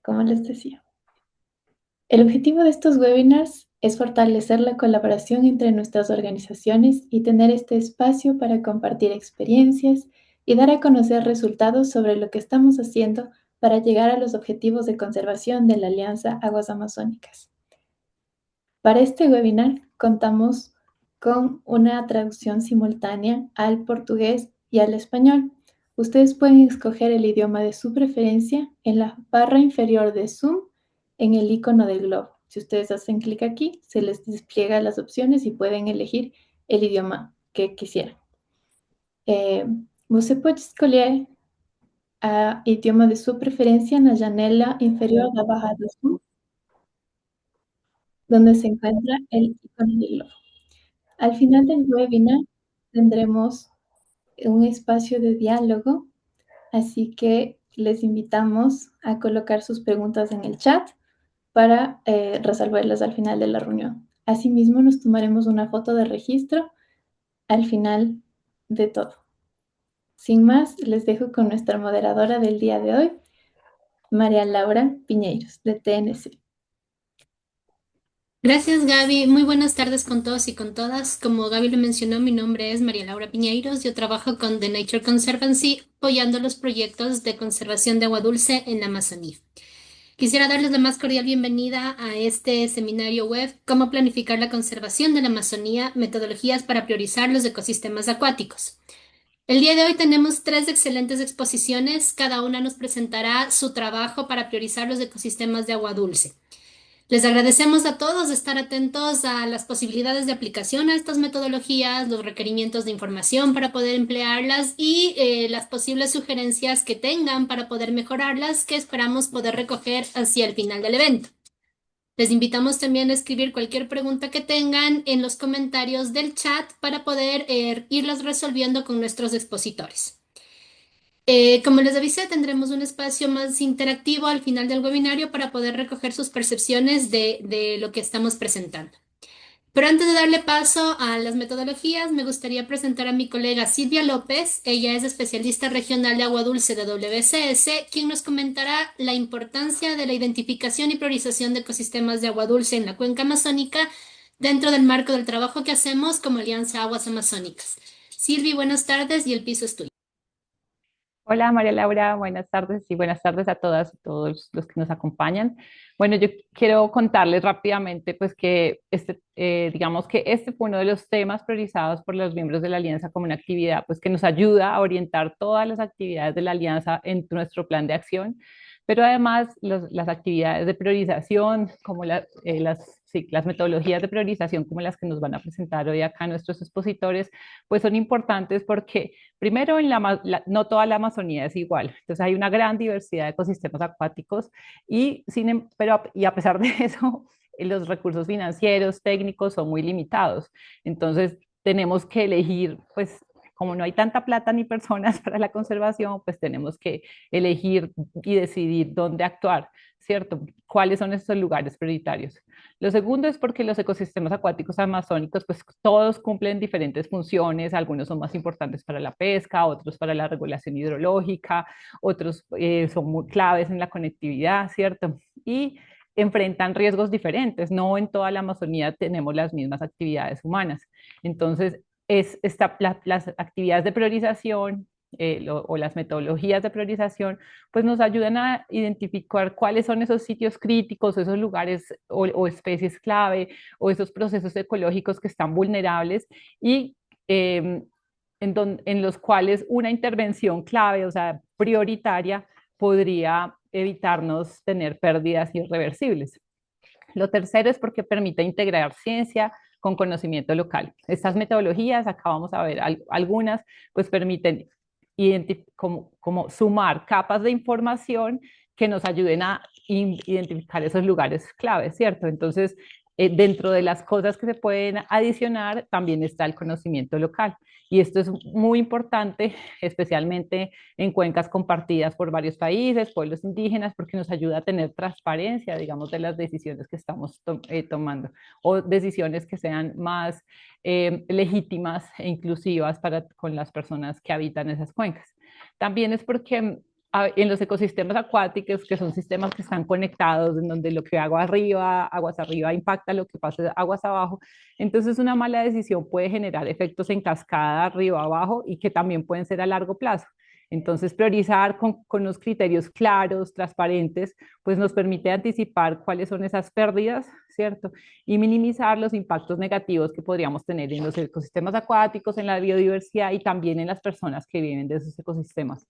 como les decía. El objetivo de estos webinars es fortalecer la colaboración entre nuestras organizaciones y tener este espacio para compartir experiencias y dar a conocer resultados sobre lo que estamos haciendo para llegar a los objetivos de conservación de la Alianza Aguas Amazónicas. Para este webinar contamos con una traducción simultánea al portugués y al español. Ustedes pueden escoger el idioma de su preferencia en la barra inferior de Zoom en el icono del globo. Si ustedes hacen clic aquí, se les despliega las opciones y pueden elegir el idioma que quisieran. Você pode escolher o idioma de sua preferência na janela inferior da barra do Zoom, donde se encuentra el icono del globo. Al final del webinar tendremos un espacio de diálogo, así que les invitamos a colocar sus preguntas en el chat para resolverlas al final de la reunión. Asimismo, nos tomaremos una foto de registro al final de todo. Sin más, les dejo con nuestra moderadora del día de hoy, María Laura Piñeiros, de TNC. Gracias, Gaby. Muy buenas tardes con todos y con todas. Como Gaby lo mencionó, mi nombre es María Laura Piñeiros. Yo trabajo con The Nature Conservancy, apoyando los proyectos de conservación de agua dulce en la Amazonía. Quisiera darles la más cordial bienvenida a este seminario web, Cómo planificar la conservación de la Amazonía, metodologías para priorizar los ecosistemas acuáticos. El día de hoy tenemos tres excelentes exposiciones. Cada una nos presentará su trabajo para priorizar los ecosistemas de agua dulce. Les agradecemos a todos de estar atentos a las posibilidades de aplicación a estas metodologías, los requerimientos de información para poder emplearlas y las posibles sugerencias que tengan para poder mejorarlas, que esperamos poder recoger hacia el final del evento. Les invitamos también a escribir cualquier pregunta que tengan en los comentarios del chat para poder irlas resolviendo con nuestros expositores. Como les avisé, tendremos un espacio más interactivo al final del webinario para poder recoger sus percepciones de lo que estamos presentando. Pero antes de darle paso a las metodologías, me gustaría presentar a mi colega Silvia López. Ella es especialista regional de agua dulce de WCS, quien nos comentará la importancia de la identificación y priorización de ecosistemas de agua dulce en la cuenca amazónica dentro del marco del trabajo que hacemos como Alianza Aguas Amazónicas. Silvia, buenas tardes y el piso es tuyo. Hola María Laura, buenas tardes y buenas tardes a todas y todos los que nos acompañan. Bueno, yo quiero contarles rápidamente pues que digamos que este fue uno de los temas priorizados por los miembros de la Alianza como una actividad pues que nos ayuda a orientar todas las actividades de la Alianza en nuestro plan de acción, pero además las actividades de priorización como sí, las metodologías de priorización como las que nos van a presentar hoy acá nuestros expositores pues son importantes porque primero, no toda la Amazonía es igual, entonces hay una gran diversidad de ecosistemas acuáticos y a pesar de eso, los recursos financieros, técnicos son muy limitados. Entonces, tenemos que elegir, pues, como no hay tanta plata ni personas para la conservación, pues tenemos que elegir y decidir dónde actuar, ¿cierto? ¿Cuáles son estos lugares prioritarios? Lo segundo es porque los ecosistemas acuáticos amazónicos, pues todos cumplen diferentes funciones, algunos son más importantes para la pesca, otros para la regulación hidrológica, otros son muy claves en la conectividad, ¿cierto? Y enfrentan riesgos diferentes, no en toda la Amazonía tenemos las mismas actividades humanas. Entonces, las actividades de priorización o las metodologías de priorización, pues nos ayudan a identificar cuáles son esos sitios críticos, esos lugares o especies clave o esos procesos ecológicos que están vulnerables y eh, en los cuales una intervención clave, o sea, prioritaria, podría evitarnos tener pérdidas irreversibles. Lo tercero es porque permite integrar ciencia con conocimiento local. Estas metodologías, acá vamos a ver algunas, pues permiten como sumar capas de información que nos ayuden a identificar esos lugares claves, ¿cierto? Entonces, dentro de las cosas que se pueden adicionar, también está el conocimiento local. Y esto es muy importante, especialmente en cuencas compartidas por varios países, pueblos indígenas, porque nos ayuda a tener transparencia, digamos, de las decisiones que estamos tomando o decisiones que sean más legítimas e inclusivas con las personas que habitan esas cuencas. También es porque en los ecosistemas acuáticos, que son sistemas que están conectados, en donde lo que hago arriba, aguas arriba impacta lo que pasa aguas abajo. Entonces, una mala decisión puede generar efectos en cascada arriba abajo y que también pueden ser a largo plazo. Entonces, priorizar con unos criterios claros, transparentes, pues nos permite anticipar cuáles son esas pérdidas, ¿cierto? Y minimizar los impactos negativos que podríamos tener en los ecosistemas acuáticos, en la biodiversidad y también en las personas que viven de esos ecosistemas.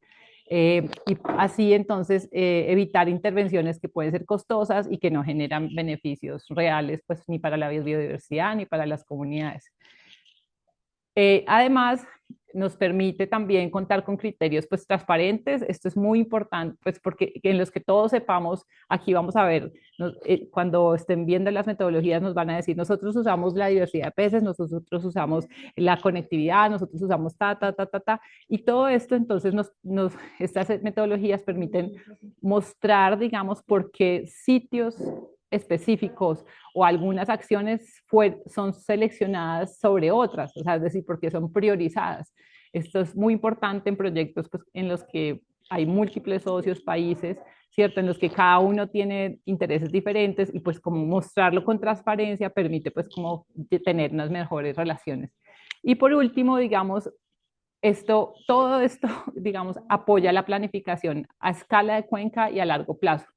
Y así entonces evitar intervenciones que pueden ser costosas y que no generan beneficios reales, pues ni para la biodiversidad ni para las comunidades. Además, nos permite también contar con criterios pues transparentes. Esto es muy importante, pues porque en los que todos sepamos, aquí vamos a ver, cuando estén viendo las metodologías nos van a decir, nosotros usamos la diversidad de peces, nosotros usamos la conectividad, nosotros usamos ta, y todo esto entonces estas metodologías permiten mostrar, digamos, por qué sitios específicos o algunas acciones son seleccionadas sobre otras, o sea, es decir, porque son priorizadas. Esto es muy importante en proyectos pues, en los que hay múltiples socios, países, ¿cierto? En los que cada uno tiene intereses diferentes y pues como mostrarlo con transparencia permite pues como tener unas mejores relaciones. Y por último, digamos, todo esto, digamos, apoya la planificación a escala de cuenca y a largo plazo,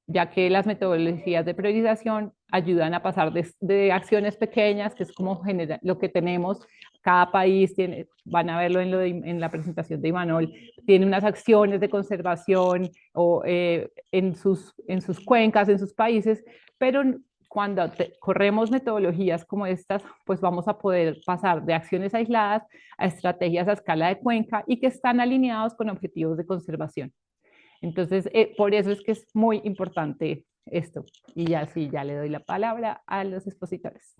ya que las metodologías de priorización ayudan a pasar de acciones pequeñas, que es como lo que tenemos, cada país tiene, van a verlo en la presentación de Imanol, tiene unas acciones de conservación o, en sus cuencas, en sus países, pero cuando corremos metodologías como estas, pues vamos a poder pasar de acciones aisladas a estrategias a escala de cuenca y que están alineados con objetivos de conservación. Entonces, por eso es que es muy importante esto. Y ya sí, ya le doy la palabra a los expositores.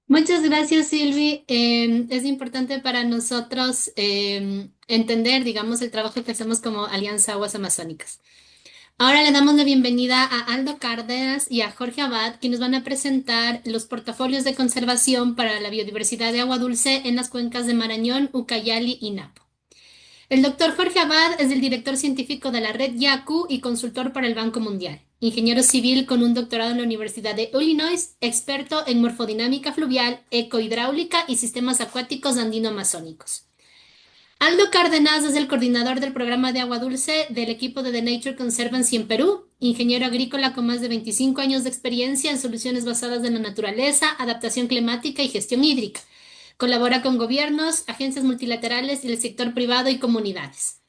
Muchas gracias, Silvi. Es importante para nosotros entender, digamos, el trabajo que hacemos como Alianza Aguas Amazónicas. Ahora le damos la bienvenida a Aldo Cárdenas y a Jorge Abad, que nos van a presentar los portafolios de conservación para la biodiversidad de agua dulce en las cuencas de Marañón, Ucayali y Napo. El doctor Jorge Abad es el director científico de la red YACU y consultor para el Banco Mundial. Ingeniero civil con un doctorado en la Universidad de Illinois, experto en morfodinámica fluvial, ecohidráulica y sistemas acuáticos andino-amazónicos. Aldo Cárdenas es el coordinador del programa de agua dulce del equipo de The Nature Conservancy en Perú, ingeniero agrícola con más de 25 años de experiencia en soluciones basadas en la naturaleza, adaptación climática y gestión hídrica. Colabora con gobiernos, agencias multilaterales y el sector privado y comunidades.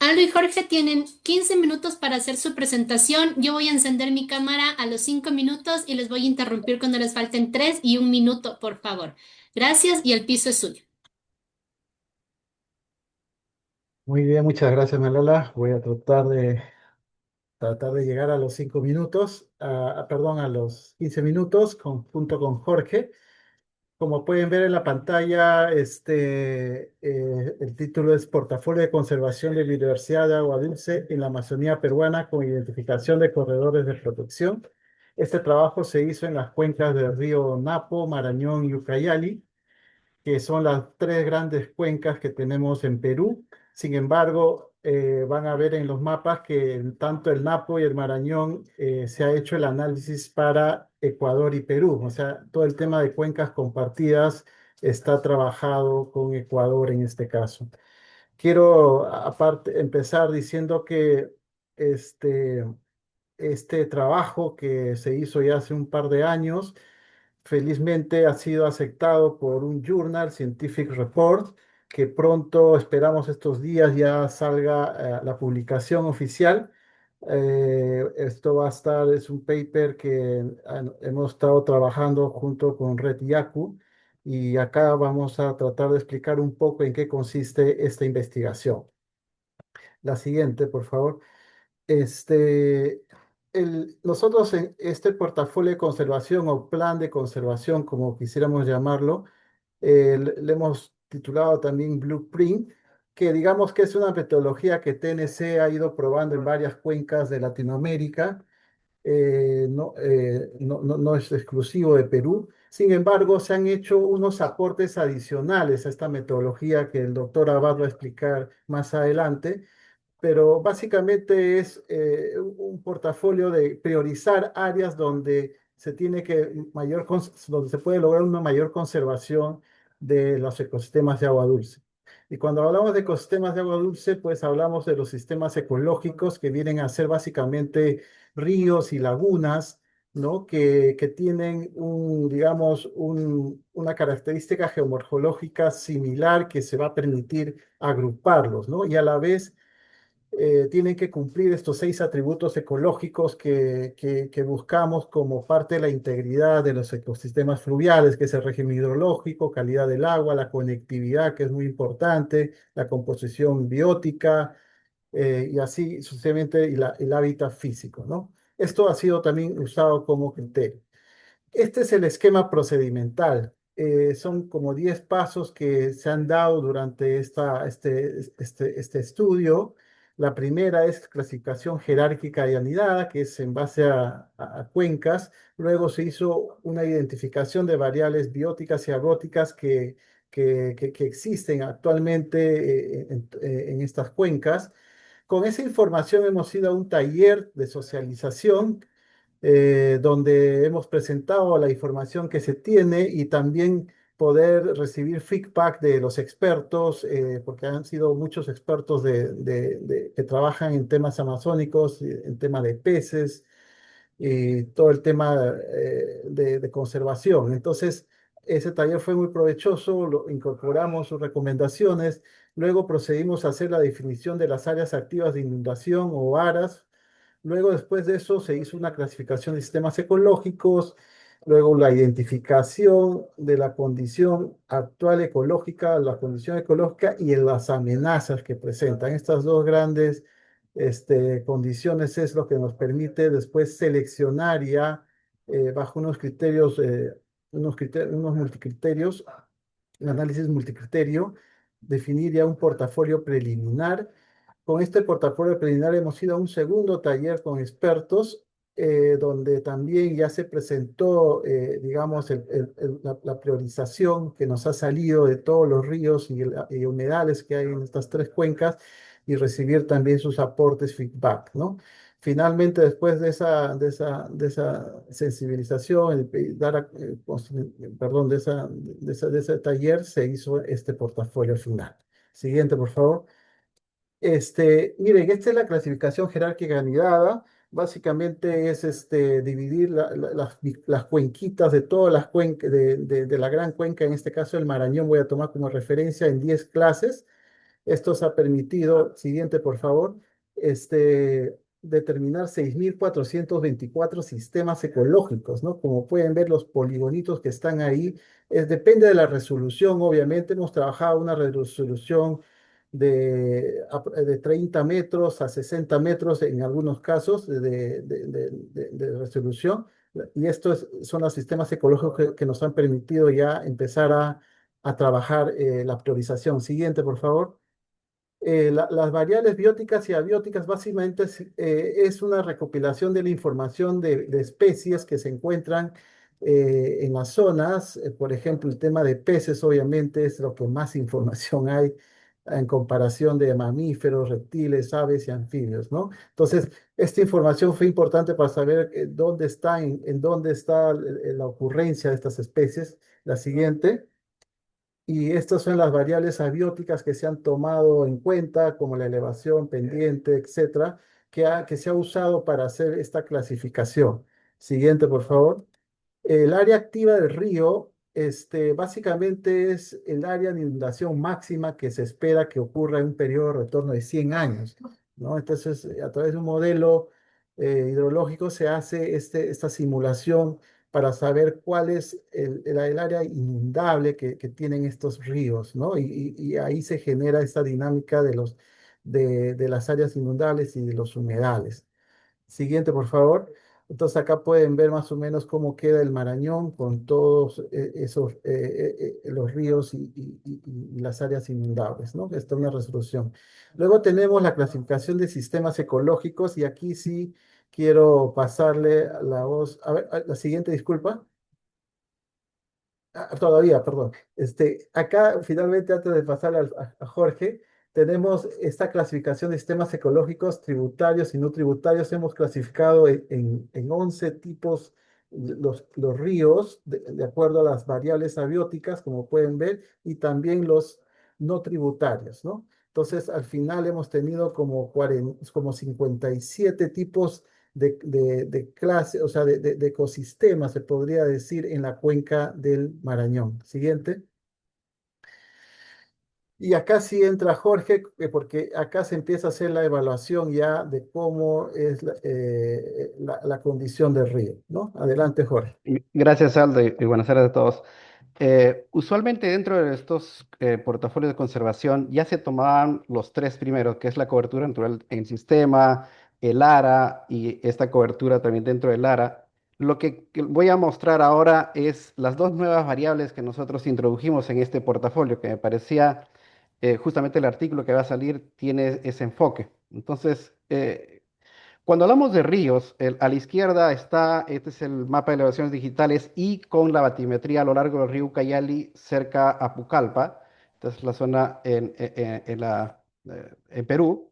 Aldo y Jorge tienen 15 minutos para hacer su presentación. Yo voy a encender mi cámara a los 5 minutos y les voy a interrumpir cuando les falten 3 y 1 minuto, por favor. Gracias y el piso es suyo. Muy bien, muchas gracias, Malala. Voy a tratar de llegar a los 5 minutos, perdón, a los 15 minutos junto con Jorge. Como pueden ver en la pantalla, el título es Portafolio de Conservación de Biodiversidad de Agua Dulce en la Amazonía Peruana con identificación de corredores de protección. Este trabajo se hizo en las cuencas del río Napo, Marañón y Ucayali, que son las tres grandes cuencas que tenemos en Perú. Sin embargo, van a ver en los mapas que en tanto el Napo y el Marañón se ha hecho el análisis para Ecuador y Perú. O sea, todo el tema de cuencas compartidas está trabajado con Ecuador en este caso. Quiero aparte empezar diciendo que este, este trabajo que se hizo ya hace un par de años, felizmente ha sido aceptado por un journal, Scientific Report, que pronto, esperamos estos días, ya salga la publicación oficial. Esto va a estar, es un paper que hemos estado trabajando junto con Red Yaku y acá vamos a tratar de explicar un poco en qué consiste esta investigación. La siguiente, por favor. Este, nosotros en este portafolio de conservación o plan de conservación, como quisiéramos llamarlo, le hemos titulado también Blueprint, que digamos que es una metodología que TNC ha ido probando en varias cuencas de Latinoamérica. No es exclusivo de Perú. Sin embargo, se han hecho unos aportes adicionales a esta metodología que el doctor Abad va a explicar más adelante, pero básicamente es un portafolio de priorizar áreas donde se tiene que donde se puede lograr una mayor conservación de los ecosistemas de agua dulce. Y cuando hablamos de ecosistemas de agua dulce, pues hablamos de los sistemas ecológicos que vienen a ser básicamente ríos y lagunas, ¿no? Que tienen digamos, una característica geomorfológica similar que se va a permitir agruparlos, ¿no? Y a la vez tienen que cumplir estos 6 atributos ecológicos que buscamos como parte de la integridad de los ecosistemas fluviales, que es el régimen hidrológico, calidad del agua, la conectividad, que es muy importante, la composición biótica, y así sucesivamente, y el hábitat físico, ¿no? Esto ha sido también usado como criterio. Este es el esquema procedimental. Son como 10 pasos que se han dado durante este estudio. La primera es clasificación jerárquica y anidada, que es en base a cuencas. Luego se hizo una identificación de variables bióticas y abóticas que existen actualmente en estas cuencas. Con esa información hemos ido a un taller de socialización donde hemos presentado la información que se tiene y también poder recibir feedback de los expertos, porque han sido muchos expertos que trabajan en temas amazónicos, en tema de peces y todo el tema de conservación. Entonces, ese taller fue muy provechoso, incorporamos sus recomendaciones, luego procedimos a hacer la definición de las áreas activas de inundación o ARAS. Luego, después de eso, se hizo una clasificación de sistemas ecológicos, luego la identificación de la condición actual ecológica, la condición ecológica y las amenazas que presentan. Estas dos grandes condiciones es lo que nos permite después seleccionar ya bajo unos multicriterios, el análisis multicriterio, definir ya un portafolio preliminar. Con este portafolio preliminar hemos ido a un segundo taller con expertos, donde también ya se presentó, digamos, la priorización que nos ha salido de todos los ríos y humedales que hay en estas 3 cuencas y recibir también sus aportes, feedback, ¿no? Finalmente, después de esa sensibilización, perdón, de ese taller, se hizo este portafolio final. Siguiente, por favor. Miren, esta es la clasificación jerárquica anidada. Básicamente es dividir las cuenquitas de todas las cuencas de la gran cuenca, en este caso el Marañón, voy a tomar como referencia en 10 clases. Esto se ha permitido, siguiente por favor, determinar 6.424 sistemas ecológicos, ¿no? Como pueden ver, los poligonitos que están ahí, depende de la resolución, obviamente. Hemos trabajado una resolución de 30 metros a 60 metros en algunos casos de resolución, y estos son los sistemas ecológicos que nos han permitido ya empezar a trabajar la priorización. Siguiente, por favor. Las variables bióticas y abióticas básicamente es una recopilación de la información de especies que se encuentran en las zonas. Por ejemplo, el tema de peces obviamente es lo que más información hay en comparación de mamíferos, reptiles, aves y anfibios, ¿no? Entonces, esta información fue importante para saber en dónde está la ocurrencia de estas especies. La siguiente. Y estas son las variables abióticas que se han tomado en cuenta, como la elevación, pendiente, etcétera, que se ha usado para hacer esta clasificación. Siguiente, por favor. El área activa del río, básicamente es el área de inundación máxima que se espera que ocurra en un periodo de retorno de 100 años, ¿no? Entonces, a través de un modelo hidrológico se hace esta simulación para saber cuál es el área inundable que tienen estos ríos, ¿no? Y ahí se genera esta dinámica de las áreas inundables y de los humedales. Siguiente, por favor. Entonces acá pueden ver más o menos cómo queda el Marañón con todos esos los ríos y las áreas inundables, ¿no? Esta es una resolución. Luego tenemos la clasificación de sistemas ecológicos y aquí sí quiero pasarle la voz. A ver, la siguiente, disculpa. Todavía, perdón. Acá finalmente antes de pasar a Jorge, tenemos esta clasificación de sistemas ecológicos tributarios y no tributarios. Hemos clasificado en 11 tipos los ríos, de acuerdo a las variables abióticas, como pueden ver, y también los no tributarios, ¿no? Entonces, al final hemos tenido como 57 tipos de clase, o sea, de ecosistemas, se podría decir, en la cuenca del Marañón. Siguiente. Y acá sí entra Jorge, porque acá se empieza a hacer la evaluación ya de cómo es la condición del río, ¿no? Adelante, Jorge. Gracias, Aldo, y buenas tardes a todos. Usualmente dentro de estos portafolios de conservación ya se tomaban los tres primeros, que es la cobertura natural en el sistema, el ARA y esta cobertura también dentro del ARA. Lo que voy a mostrar ahora es las dos nuevas variables que nosotros introdujimos en este portafolio, que me parecía justamente el artículo que va a salir tiene ese enfoque. Entonces, cuando hablamos de ríos, a la izquierda está, este es el mapa de elevaciones digitales y con la batimetría a lo largo del río Ucayali cerca a Pucallpa, esta es la zona en Perú.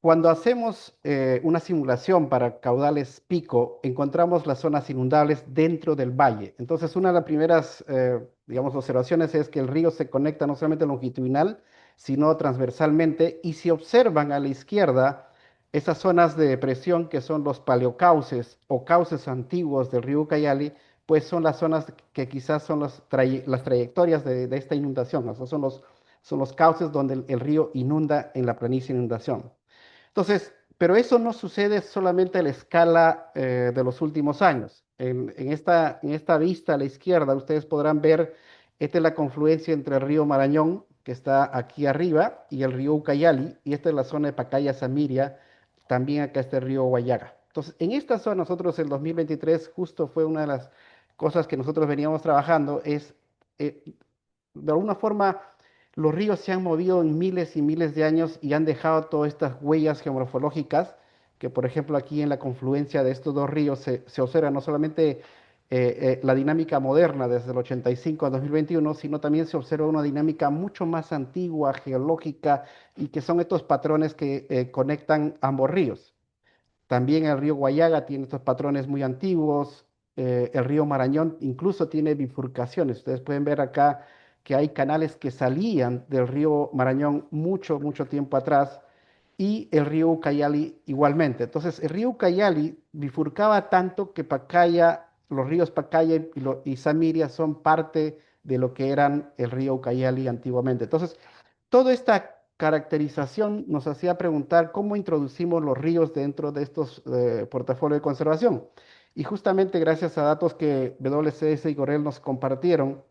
Cuando hacemos una simulación para caudales pico, encontramos las zonas inundables dentro del valle. Entonces, una de las primeras, digamos, observaciones es que el río se conecta no solamente longitudinal, sino transversalmente. Y si observan a la izquierda, esas zonas de depresión que son los paleocauces o cauces antiguos del río Ucayali, pues son las zonas que quizás son las trayectorias de esta inundación. O sea, son los cauces donde el río inunda en la planicie de inundación. Entonces, pero eso no sucede solamente a la escala de los últimos años. En esta vista a la izquierda, ustedes podrán ver, esta es la confluencia entre el río Marañón, que está aquí arriba, y el río Ucayali, y esta es la zona de Pacaya Samiria, también acá está el río Guayaga. Entonces, en esta zona, nosotros el 2023, justo fue una de las cosas que nosotros veníamos trabajando, es eh, de alguna forma los ríos se han movido en miles y miles de años y han dejado todas estas huellas geomorfológicas, que por ejemplo aquí en la confluencia de estos dos ríos se observa no solamente la dinámica moderna desde el 85 a 2021, sino también se observa una dinámica mucho más antigua, geológica, y que son estos patrones que conectan ambos ríos. También el río Guayaga tiene estos patrones muy antiguos. El río Marañón incluso tiene bifurcaciones. Ustedes pueden ver acá que hay canales que salían del río Marañón mucho, mucho tiempo atrás y el río Ucayali igualmente. Entonces, el río Ucayali bifurcaba tanto que Pacaya, los ríos Pacaya y Samiria son parte de lo que eran el río Ucayali antiguamente. Entonces, toda esta caracterización nos hacía preguntar cómo introducimos los ríos dentro de estos portafolios de conservación. Y justamente gracias a datos que WCS y Gorel nos compartieron,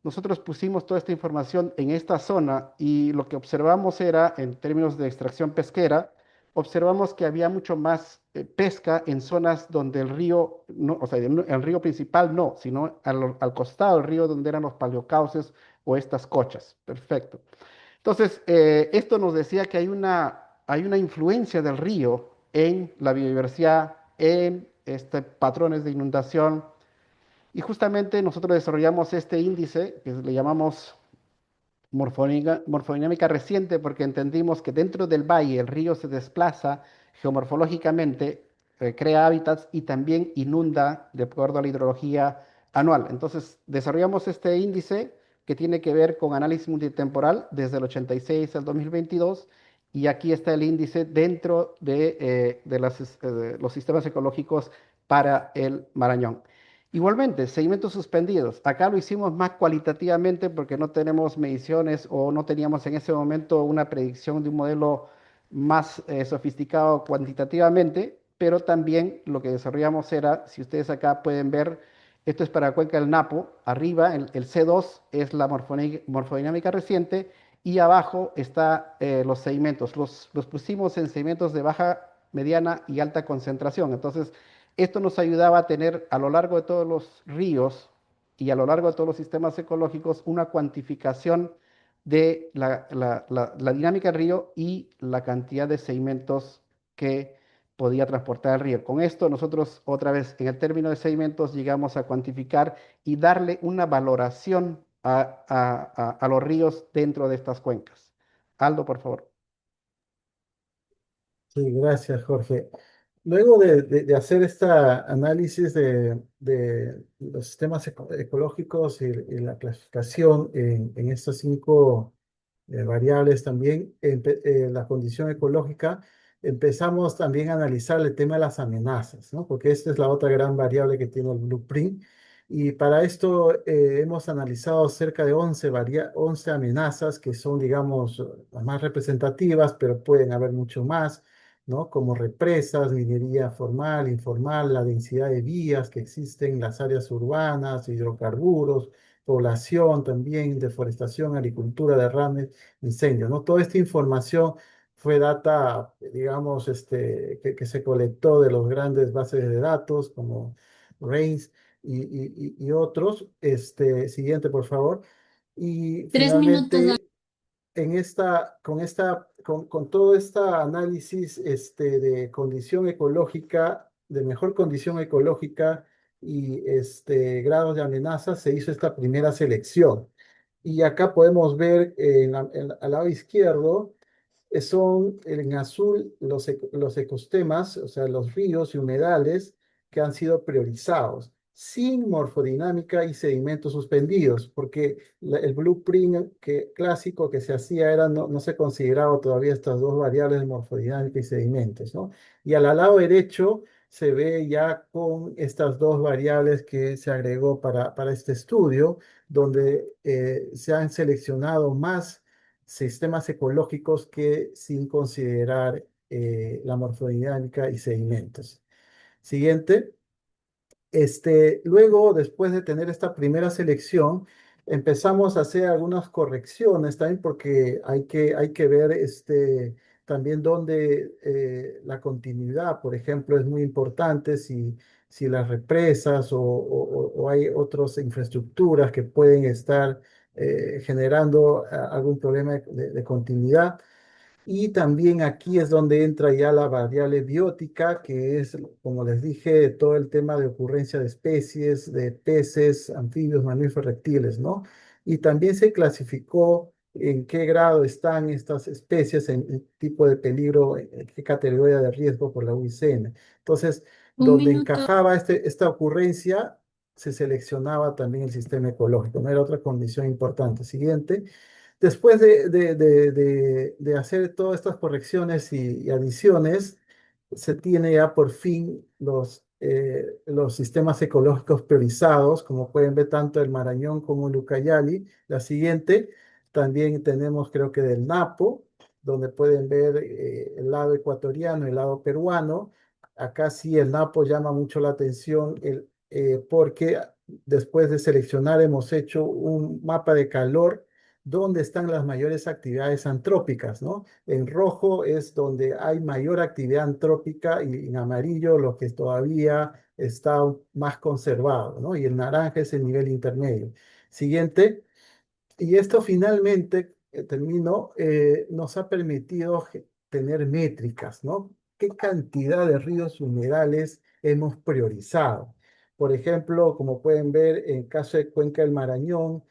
nosotros pusimos toda esta información en esta zona y lo que observamos era, en términos de extracción pesquera, observamos que había mucho más pesca en zonas donde el río, no, o sea, el río principal no, sino al costado del río donde eran los paleocauces o estas cochas. Perfecto. Entonces, esto nos decía que hay una influencia del río en la biodiversidad, en patrones de inundación, y justamente nosotros desarrollamos este índice que le llamamos morfodinámica reciente porque entendimos que dentro del valle el río se desplaza geomorfológicamente, crea hábitats y también inunda de acuerdo a la hidrología anual. Entonces, desarrollamos este índice que tiene que ver con análisis multitemporal desde el 86 al 2022 y aquí está el índice dentro de los sistemas ecológicos para el Marañón. Igualmente, seguimientos suspendidos. Acá lo hicimos más cualitativamente porque no tenemos mediciones o no teníamos en ese momento una predicción de un modelo más sofisticado cuantitativamente, pero también lo que desarrollamos era, si ustedes acá pueden ver, esto es para Cuenca del Napo, arriba el C2 es la morfodinámica reciente y abajo está los sedimentos. Los pusimos en sedimentos de baja, mediana y alta concentración. Entonces, esto nos ayudaba a tener a lo largo de todos los ríos y a lo largo de todos los sistemas ecológicos una cuantificación de la dinámica del río y la cantidad de sedimentos que podía transportar el río. Con esto nosotros otra vez en el término de sedimentos llegamos a cuantificar y darle una valoración a los ríos dentro de estas cuencas. Aldo, por favor. Sí, gracias, Jorge. Luego de hacer este análisis de los sistemas ecológicos y la clasificación en estas cinco variables también, la condición ecológica, empezamos también a analizar el tema de las amenazas, ¿no? Porque esta es la otra gran variable que tiene el blueprint. Y para esto hemos analizado cerca de 11 amenazas que son, digamos, las más representativas, pero pueden haber mucho más, ¿no? Como represas, minería formal, informal, la densidad de vías que existen en las áreas urbanas, hidrocarburos, población también, deforestación, agricultura, derrames, incendios, ¿no? Toda esta información fue data, digamos, que se colectó de los grandes bases de datos como RAINS y otros. Siguiente, por favor. Y 3 minutos. finalmente con todo este análisis de condición ecológica, de mejor condición ecológica y grados de amenaza, se hizo esta primera selección. Y acá podemos ver al lado izquierdo son en azul los ecosistemas, o sea, los ríos y humedales que han sido priorizados, sin morfodinámica y sedimentos suspendidos, porque el blueprint clásico que se hacía era, no se consideraba todavía estas dos variables de morfodinámica y sedimentos, ¿no? Y al lado derecho se ve ya con estas dos variables que se agregó para este estudio, donde se han seleccionado más sistemas ecológicos que sin considerar la morfodinámica y sedimentos. Siguiente. Luego, después de tener esta primera selección, empezamos a hacer algunas correcciones también porque hay que ver también dónde la continuidad, por ejemplo, es muy importante si las represas o hay otras infraestructuras que pueden estar generando algún problema de continuidad. Y también aquí es donde entra ya la variable biótica, que es, como les dije, todo el tema de ocurrencia de especies, de peces, anfibios, mamíferos, reptiles, ¿no? Y también se clasificó en qué grado están estas especies, en tipo de peligro, en qué categoría de riesgo por la UICN. Entonces, Un donde minuto. encajaba esta ocurrencia, se seleccionaba también el sistema ecológico, no era otra condición importante. Siguiente. Después de hacer todas estas correcciones y adiciones, se tiene ya por fin los sistemas ecológicos priorizados, como pueden ver tanto el Marañón como el Ucayali. La siguiente, también tenemos creo que del Napo, donde pueden ver el lado ecuatoriano y el lado peruano. Acá sí el Napo llama mucho la atención porque después de seleccionar hemos hecho un mapa de calor donde están las mayores actividades antrópicas, ¿no? En rojo es donde hay mayor actividad antrópica y en amarillo lo que todavía está más conservado, ¿no? Y el naranja es el nivel intermedio. Siguiente. Y esto finalmente, termino, nos ha permitido tener métricas, ¿no? ¿Qué cantidad de ríos humedales hemos priorizado? Por ejemplo, como pueden ver, en caso de Cuenca del Marañón,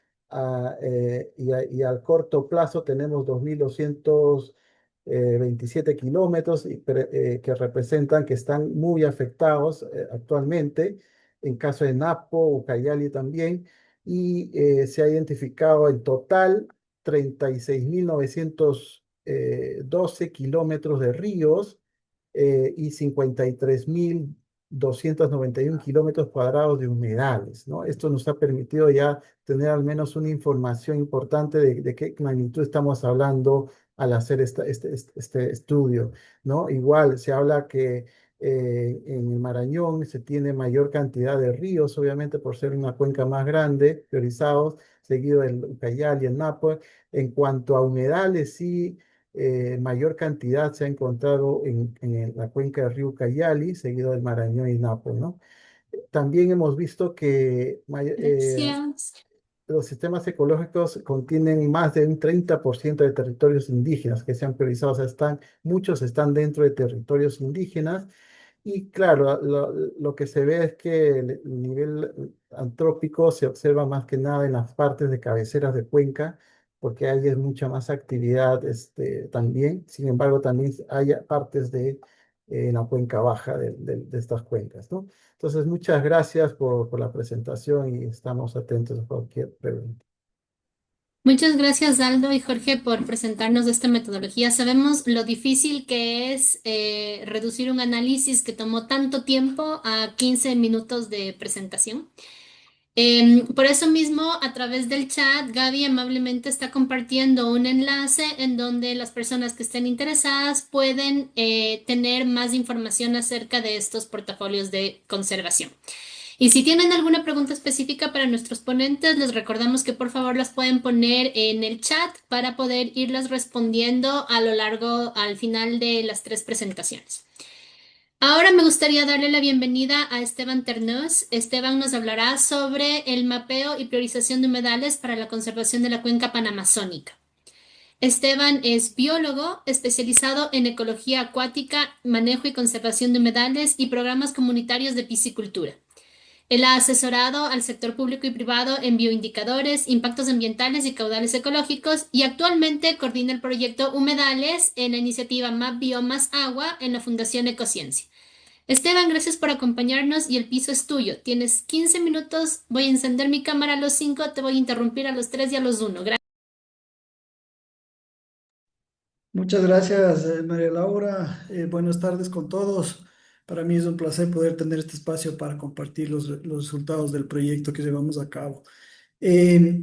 y al corto plazo tenemos 2.227 kilómetros que representan que están muy afectados actualmente. En caso de Napo, Ucayali también y se ha identificado en total 36.912 kilómetros de ríos y 53.291 kilómetros cuadrados de humedales, ¿no? Esto nos ha permitido ya tener al menos una información importante de qué magnitud estamos hablando al hacer este estudio, ¿no? Igual se habla que en el Marañón se tiene mayor cantidad de ríos, obviamente por ser una cuenca más grande, priorizados, seguido del Ucayali y el Napo. En cuanto a humedales, sí, mayor cantidad se ha encontrado en la cuenca del río Ucayali, seguido del Marañón y Napo, ¿no? También hemos visto que Gracias. los sistemas ecológicos contienen más de un 30% de territorios indígenas que se han priorizado, o sea, muchos están dentro de territorios indígenas y claro, lo que se ve es que el nivel antrópico se observa más que nada en las partes de cabeceras de cuenca, porque ahí es mucha más actividad también. Sin embargo, también hay partes de la cuenca baja de estas cuencas, ¿no? Entonces, muchas gracias por la presentación y estamos atentos a cualquier pregunta. Muchas gracias, Aldo y Jorge, por presentarnos esta metodología. Sabemos lo difícil que es reducir un análisis que tomó tanto tiempo a 15 minutos de presentación. Por eso mismo, a través del chat, Gaby amablemente está compartiendo un enlace en donde las personas que estén interesadas pueden tener más información acerca de estos portafolios de conservación. Y si tienen alguna pregunta específica para nuestros ponentes, les recordamos que por favor las pueden poner en el chat para poder irlas respondiendo a lo largo, al final de las 3 presentaciones. Ahora me gustaría darle la bienvenida a Esteban Ternós. Esteban nos hablará sobre el mapeo y priorización de humedales para la conservación de la cuenca panamazónica. Esteban es biólogo especializado en ecología acuática, manejo y conservación de humedales y programas comunitarios de piscicultura. Él ha asesorado al sector público y privado en bioindicadores, impactos ambientales y caudales ecológicos y actualmente coordina el proyecto Humedales en la iniciativa MAP Biomas Agua en la Fundación Ecociencia. Esteban, gracias por acompañarnos y el piso es tuyo. Tienes 15 minutos, voy a encender mi cámara a los 5, te voy a interrumpir a los 3 y a los 1. Gracias. Muchas gracias, María Laura. Buenas tardes con todos. Para mí es un placer poder tener este espacio para compartir los resultados del proyecto que llevamos a cabo. Eh,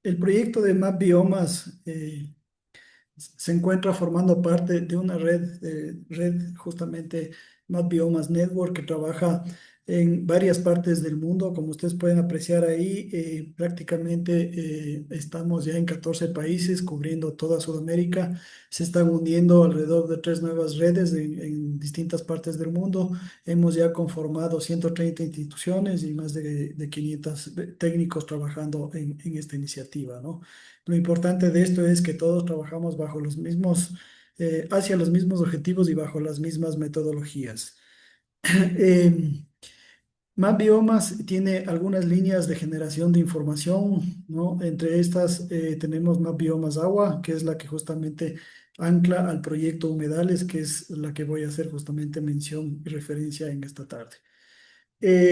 el proyecto de Map Biomas se encuentra formando parte de una red justamente Map Biomas Network que trabaja en varias partes del mundo. Como ustedes pueden apreciar ahí, prácticamente estamos ya en 14 países cubriendo toda Sudamérica. Se están uniendo alrededor de 3 nuevas redes en distintas partes del mundo. Hemos ya conformado 130 instituciones y más de 500 técnicos trabajando en esta iniciativa, ¿no? Lo importante de esto es que todos trabajamos bajo los mismos, hacia los mismos objetivos y bajo las mismas metodologías. Em, Map Biomas tiene algunas líneas de generación de información, ¿no? Entre estas tenemos Map Biomas Agua, que es la que justamente ancla al proyecto Humedales, que es la que voy a hacer justamente mención y referencia en esta tarde.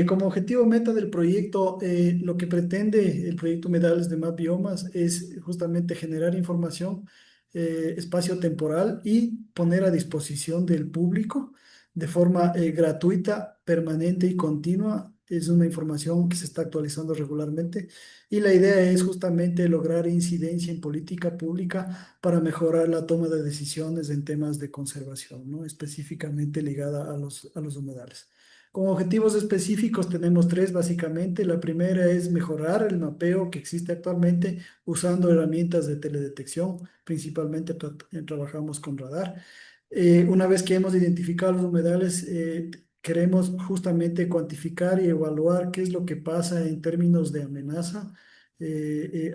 Como objetivo meta del proyecto, lo que pretende el proyecto Humedales de Map Biomas es justamente generar información espacio-temporal y poner a disposición del público de forma gratuita, permanente y continua. Es una información que se está actualizando regularmente y la idea es justamente lograr incidencia en política pública para mejorar la toma de decisiones en temas de conservación, ¿no? Específicamente ligada a los humedales. Con objetivos específicos tenemos tres básicamente. La primera es mejorar el mapeo que existe actualmente usando herramientas de teledetección, principalmente trabajamos con radar. Una vez que hemos identificado los humedales, queremos justamente cuantificar y evaluar qué es lo que pasa en términos de amenaza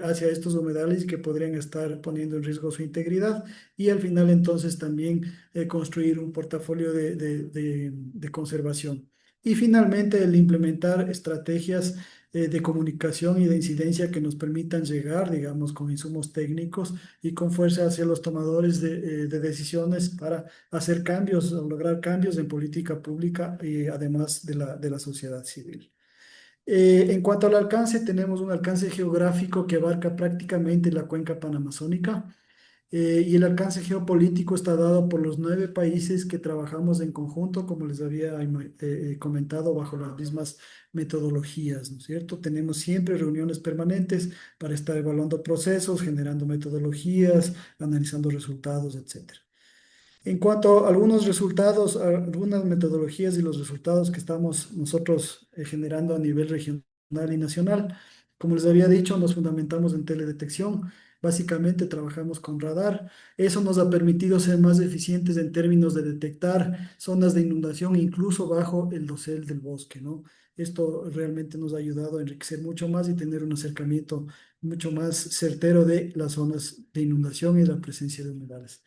hacia estos humedales que podrían estar poniendo en riesgo su integridad y al final entonces también construir un portafolio de conservación. Y finalmente, el implementar estrategias de comunicación y de incidencia que nos permitan llegar, digamos, con insumos técnicos y con fuerza hacia los tomadores de decisiones para hacer cambios o lograr cambios en política pública y además de la sociedad civil. En cuanto al alcance, tenemos un alcance geográfico que abarca prácticamente la cuenca panamazónica. Y el alcance geopolítico está dado por los 9 países que trabajamos en conjunto, como les había comentado, bajo las mismas metodologías, ¿no es cierto? Tenemos siempre reuniones permanentes para estar evaluando procesos, generando metodologías, analizando resultados, etcétera. En cuanto a algunos resultados, a algunas metodologías y los resultados que estamos nosotros generando a nivel regional y nacional, como les había dicho, nos fundamentamos en teledetección. Básicamente trabajamos con radar. Eso nos ha permitido ser más eficientes en términos de detectar zonas de inundación, incluso bajo el dosel del bosque, ¿no? Esto realmente nos ha ayudado a enriquecer mucho más y tener un acercamiento mucho más certero de las zonas de inundación y la presencia de humedales.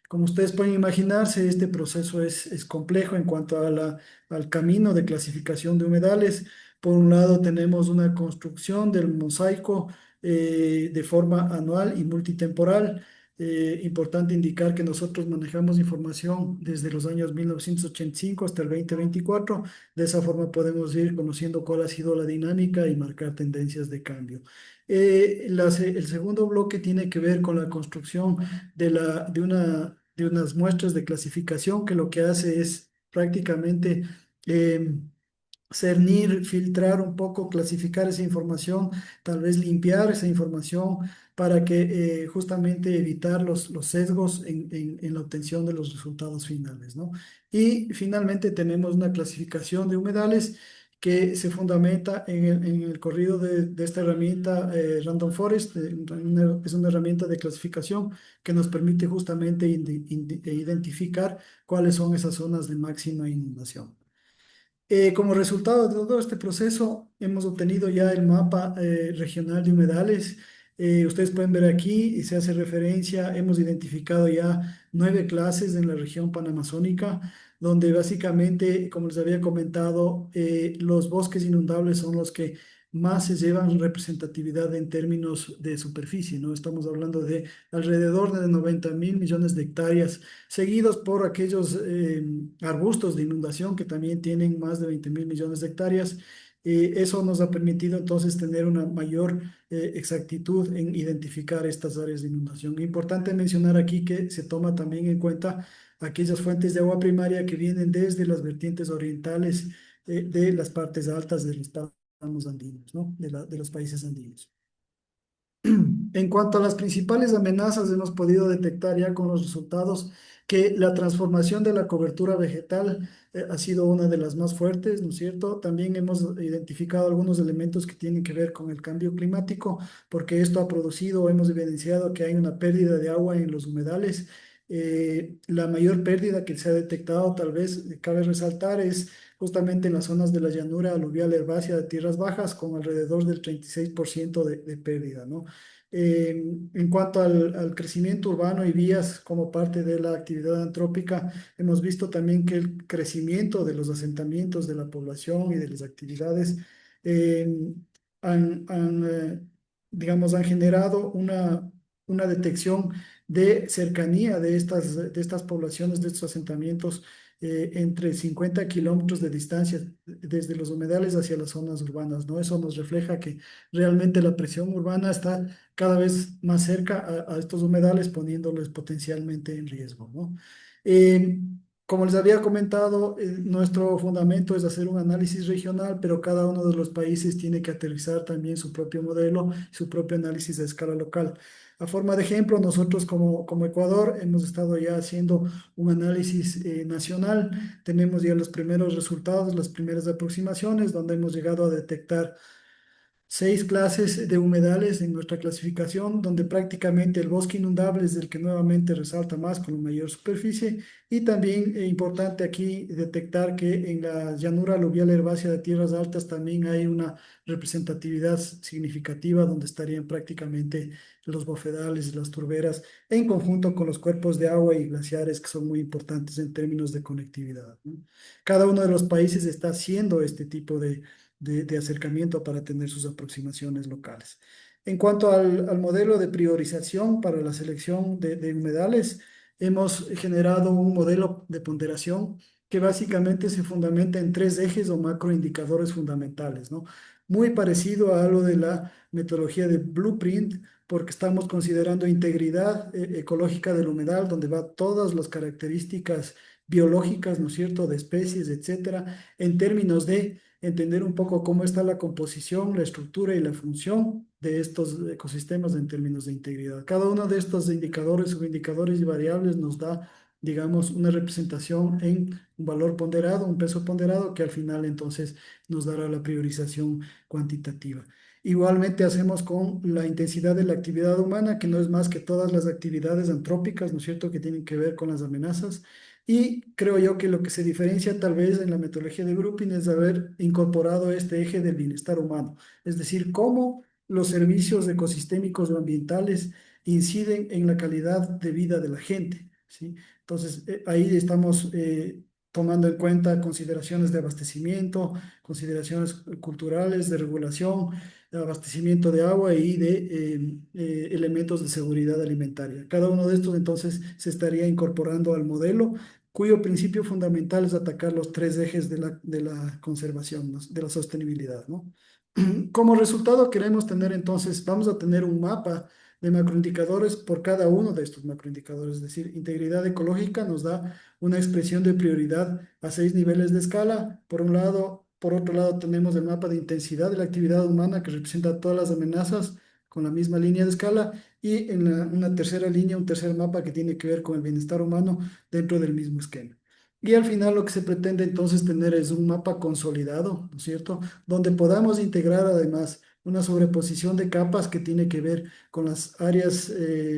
Como ustedes pueden imaginarse, este proceso es complejo en cuanto a al camino de clasificación de humedales. Por un lado, tenemos una construcción del mosaico de forma anual y multitemporal. Importante indicar que nosotros manejamos información desde los años 1985 hasta el 2024. De esa forma podemos ir conociendo cuál ha sido la dinámica y marcar tendencias de cambio. El segundo bloque tiene que ver con la construcción de unas muestras de clasificación que lo que hace es prácticamente cernir, filtrar un poco, clasificar esa información, tal vez limpiar esa información para que justamente evitar los sesgos en la obtención de los resultados finales, ¿no? Y finalmente tenemos una clasificación de humedales que se fundamenta en el corrido de esta herramienta Random Forest. Es una herramienta de clasificación que nos permite justamente identificar cuáles son esas zonas de máxima inundación. Como resultado de todo este proceso, hemos obtenido ya el mapa regional de humedales. Ustedes pueden ver aquí, y se hace referencia, hemos identificado ya 9 clases en la región panamazónica, donde básicamente, como les había comentado, los bosques inundables son los que más se llevan representatividad en términos de superficie, ¿no? Estamos hablando de alrededor de 90.000 millones de hectáreas seguidos por aquellos arbustos de inundación que también tienen más de 20.000 millones de hectáreas. Eso nos ha permitido entonces tener una mayor exactitud en identificar estas áreas de inundación. Importante mencionar aquí que se toma también en cuenta aquellas fuentes de agua primaria que vienen desde las vertientes orientales de las partes altas de los páramos andinos, ¿no? De los países andinos. En cuanto a las principales amenazas, hemos podido detectar ya con los resultados que la transformación de la cobertura vegetal ha sido una de las más fuertes, ¿no es cierto? También hemos identificado algunos elementos que tienen que ver con el cambio climático, porque esto ha producido, hemos evidenciado que hay una pérdida de agua en los humedales. La mayor pérdida que se ha detectado, tal vez cabe resaltar, es justamente en las zonas de la llanura aluvial herbácea de tierras bajas, con alrededor del 36% de pérdida, ¿no? En cuanto al crecimiento urbano y vías como parte de la actividad antrópica, hemos visto también que el crecimiento de los asentamientos de la población y de las actividades eh, digamos, han generado una detección de cercanía de estas poblaciones, de estos asentamientos entre 50 kilómetros de distancia desde los humedales hacia las zonas urbanas, ¿no? Eso nos refleja que realmente la presión urbana está cada vez más cerca a estos humedales, poniéndoles potencialmente en riesgo, ¿no? Eh, Como les había comentado, nuestro fundamento es hacer un análisis regional, pero cada uno de los países tiene que aterrizar también su propio modelo, su propio análisis a escala local. A forma de ejemplo, nosotros como Ecuador hemos estado ya haciendo un análisis nacional. Tenemos ya los primeros resultados, las primeras aproximaciones, donde hemos llegado a detectar 6 clases de humedales en nuestra clasificación, donde prácticamente el bosque inundable es el que nuevamente resalta más con mayor superficie. Y también importante aquí detectar que en la llanura aluvial herbácea de tierras altas también hay una representatividad significativa, donde estarían prácticamente los bofedales y las turberas, en conjunto con los cuerpos de agua y glaciares, que son muy importantes en términos de conectividad, ¿no? Cada uno de los países está haciendo este tipo de acercamiento para tener sus aproximaciones locales. En cuanto al modelo de priorización para la selección de humedales, hemos generado un modelo de ponderación que básicamente se fundamenta en 3 ejes o macroindicadores fundamentales, ¿no? Muy parecido a lo de la metodología de Blueprint, porque estamos considerando integridad ecológica del humedal, donde va todas las características biológicas, ¿no es cierto?, de especies, etcétera, en términos de entender un poco cómo está la composición, la estructura y la función de estos ecosistemas en términos de integridad. Cada uno de estos indicadores, subindicadores y variables nos da, digamos, una representación en un valor ponderado, un peso ponderado, que al final entonces nos dará la priorización cuantitativa. Igualmente hacemos con la intensidad de la actividad humana, que no es más que todas las actividades antrópicas, ¿no es cierto?, que tienen que ver con las amenazas. Y creo yo que lo que se diferencia tal vez en la metodología de grouping es haber incorporado este eje del bienestar humano, es decir, cómo los servicios ecosistémicos o ambientales inciden en la calidad de vida de la gente, ¿sí? Entonces, ahí estamos tomando en cuenta consideraciones de abastecimiento, consideraciones culturales, de regulación, de abastecimiento de agua y de elementos de seguridad alimentaria. Cada uno de estos entonces se estaría incorporando al modelo, cuyo principio fundamental es atacar los tres ejes de la conservación, ¿no? De la sostenibilidad, ¿no? Como resultado queremos tener entonces, vamos a tener un mapa de macroindicadores por cada uno de estos macroindicadores, es decir, integridad ecológica nos da una expresión de prioridad a 6 niveles de escala. Por un lado, por otro lado tenemos el mapa de intensidad de la actividad humana que representa todas las amenazas con la misma línea de escala y en una tercera línea, un tercer mapa que tiene que ver con el bienestar humano dentro del mismo esquema. Y al final lo que se pretende entonces tener es un mapa consolidado, ¿no es cierto? Donde podamos integrar además una sobreposición de capas que tiene que ver con las áreas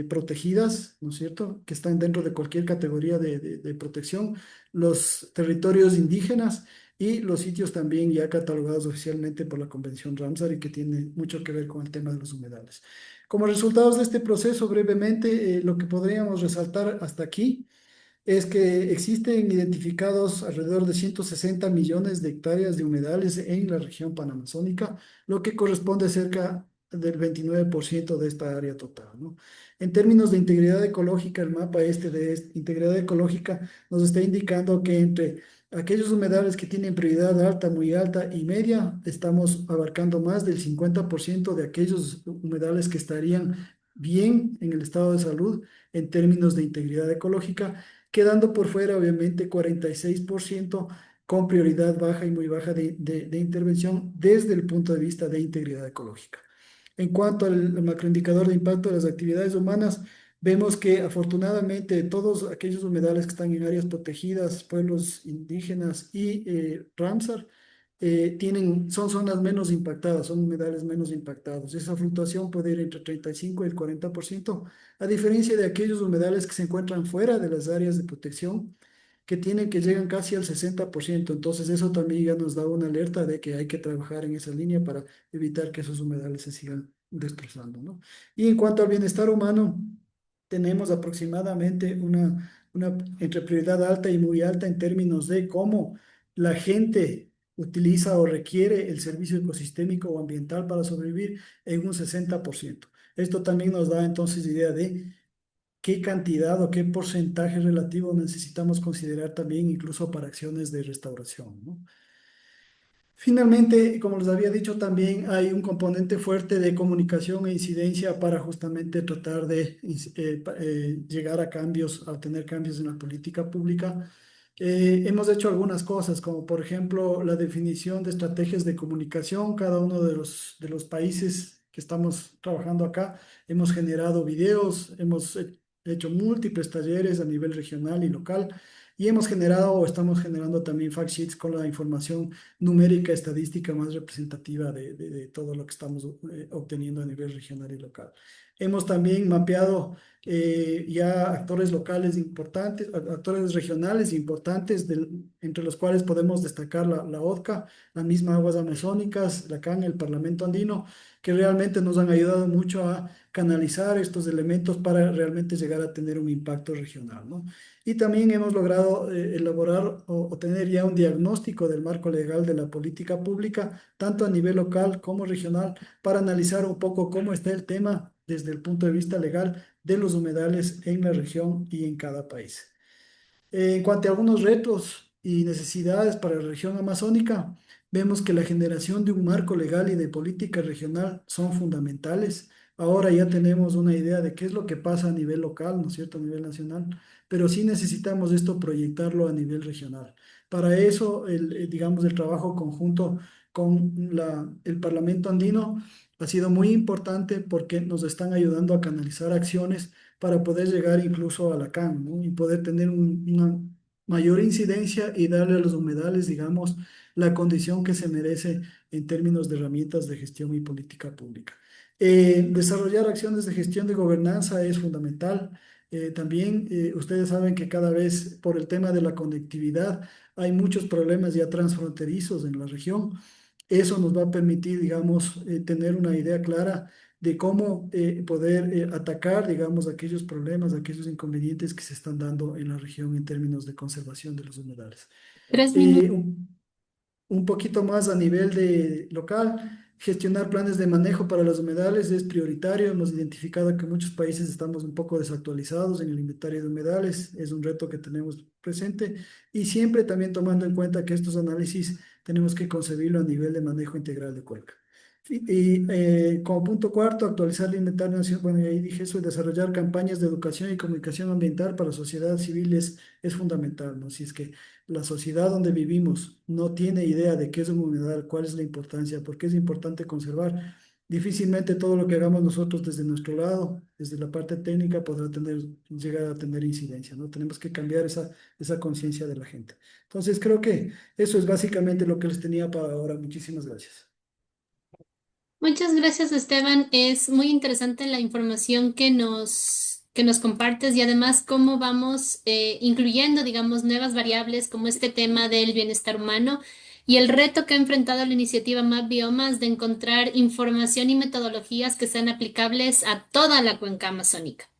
protegidas, ¿no es cierto?, que están dentro de cualquier categoría de protección, los territorios indígenas y los sitios también ya catalogados oficialmente por la Convención Ramsar y que tiene mucho que ver con el tema de los humedales. Como resultados de este proceso, brevemente, lo que podríamos resaltar hasta aquí es que existen identificados alrededor de 160 millones de hectáreas de humedales en la región panamazónica, lo que corresponde a cerca del 29% de esta área total, ¿no? En términos de integridad ecológica, el mapa este de integridad ecológica nos está indicando que entre aquellos humedales que tienen prioridad alta, muy alta y media, estamos abarcando más del 50% de aquellos humedales que estarían bien en el estado de salud en términos de integridad ecológica, quedando por fuera obviamente 46% con prioridad baja y muy baja de intervención desde el punto de vista de integridad ecológica. En cuanto al macroindicador de impacto de las actividades humanas, vemos que afortunadamente todos aquellos humedales que están en áreas protegidas, pueblos indígenas y Ramsar, son zonas menos impactadas, son humedales menos impactados. Esa fluctuación puede ir entre 35 y el 40%, a diferencia de aquellos humedales que se encuentran fuera de las áreas de protección, que llegan casi al 60%. Entonces eso también ya nos da una alerta de que hay que trabajar en esa línea para evitar que esos humedales se sigan destrozando, ¿no? Y en cuanto al bienestar humano, tenemos aproximadamente una entre prioridad alta y muy alta en términos de cómo la gente utiliza o requiere el servicio ecosistémico o ambiental para sobrevivir en un 60%. Esto también nos da entonces idea de qué cantidad o qué porcentaje relativo necesitamos considerar también incluso para acciones de restauración, ¿no? Finalmente, como les había dicho, también hay un componente fuerte de comunicación e incidencia para justamente tratar de llegar a cambios, a obtener cambios en la política pública. Hemos hecho algunas cosas, como por ejemplo la definición de estrategias de comunicación. Cada uno de los países que estamos trabajando acá hemos generado videos, hemos hecho múltiples talleres a nivel regional y local. Y hemos generado o estamos generando también fact sheets con la información numérica estadística más representativa de todo lo que estamos obteniendo a nivel regional y local. Hemos también mapeado ya actores locales importantes, actores regionales importantes, entre los cuales podemos destacar la ODCA, la misma Aguas Amazónicas, la CAN, el Parlamento Andino, que realmente nos han ayudado mucho a canalizar estos elementos para realmente llegar a tener un impacto regional, ¿no? Y también hemos logrado elaborar o tener ya un diagnóstico del marco legal de la política pública, tanto a nivel local como regional, para analizar un poco cómo está el tema desde el punto de vista legal de los humedales en la región y en cada país. En cuanto a algunos retos y necesidades para la región amazónica, vemos que la generación de un marco legal y de política regional son fundamentales. Ahora ya tenemos una idea de qué es lo que pasa a nivel local, ¿no es cierto?, a nivel nacional, pero sí necesitamos esto proyectarlo a nivel regional. Para eso, digamos, el trabajo conjunto con el Parlamento andino ha sido muy importante porque nos están ayudando a canalizar acciones para poder llegar incluso a la CAN, ¿no? Y poder tener una mayor incidencia y darle a los humedales, digamos, la condición que se merece en términos de herramientas de gestión y política pública. Desarrollar acciones de gestión de gobernanza es fundamental. También ustedes saben que cada vez por el tema de la conectividad hay muchos problemas ya transfronterizos en la región Eso nos va a permitir, digamos, tener una idea clara de cómo poder atacar, digamos, aquellos problemas, aquellos inconvenientes que se están dando en la región en términos de conservación de los humedales. 3 minutos. Eh, un poquito más a nivel de local, gestionar planes de manejo para los humedales es prioritario. Hemos identificado que muchos países estamos un poco desactualizados en el inventario de humedales. Es un reto que tenemos presente y siempre también tomando en cuenta que estos análisis tenemos que concebirlo a nivel de manejo integral de cuenca. Como punto cuarto, actualizar el inventario nacional. Bueno, y ahí dije eso, y desarrollar campañas de educación y comunicación ambiental para sociedad civil es fundamental, ¿no? Si es que la sociedad donde vivimos no tiene idea de qué es un humedal, cuál es la importancia, por qué es importante conservar, difícilmente todo lo que hagamos nosotros desde nuestro lado, desde la parte técnica, podrá llegar a tener incidencia, ¿no? Tenemos que cambiar esa conciencia de la gente. Entonces, creo que eso es básicamente lo que les tenía para ahora. Muchísimas gracias. Muchas gracias, Esteban. Es muy interesante la información que nos compartes y además cómo vamos incluyendo, digamos, nuevas variables como este tema del bienestar humano y el reto que ha enfrentado la iniciativa Map Biomas de encontrar información y metodologías que sean aplicables a toda la cuenca amazónica.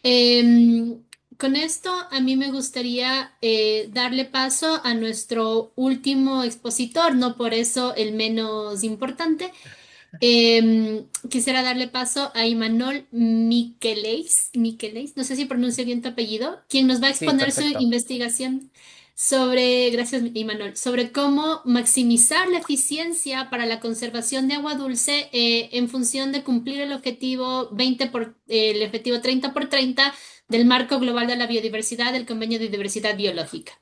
Con esto, a mí me gustaría darle paso a nuestro último expositor, no por eso el menos importante. Quisiera darle paso a Imanol Miqueléis, no sé si pronuncio bien tu apellido, quien nos va a Sí, exponer su perfecto. investigación sobre, gracias Imanol, sobre cómo maximizar la eficiencia para la conservación de agua dulce en función de cumplir el objetivo 20 el objetivo 30 por 30 del Marco Global de la Biodiversidad del Convenio de Diversidad Biológica.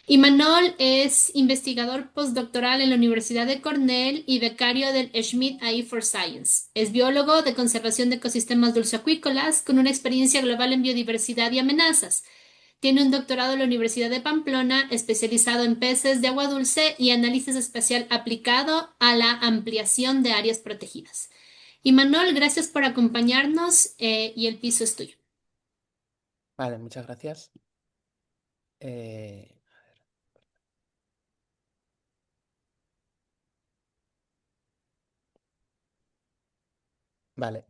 Imanol es investigador postdoctoral en la Universidad de Cornell y becario del Schmidt AI for Science. Es biólogo de conservación de ecosistemas dulceacuícolas con una experiencia global en biodiversidad y amenazas. Tiene un doctorado en la Universidad de Pamplona, especializado en peces de agua dulce y análisis espacial aplicado a la ampliación de áreas protegidas. Imanol, gracias por acompañarnos y el piso es tuyo. Vale, muchas gracias. Eh, vale.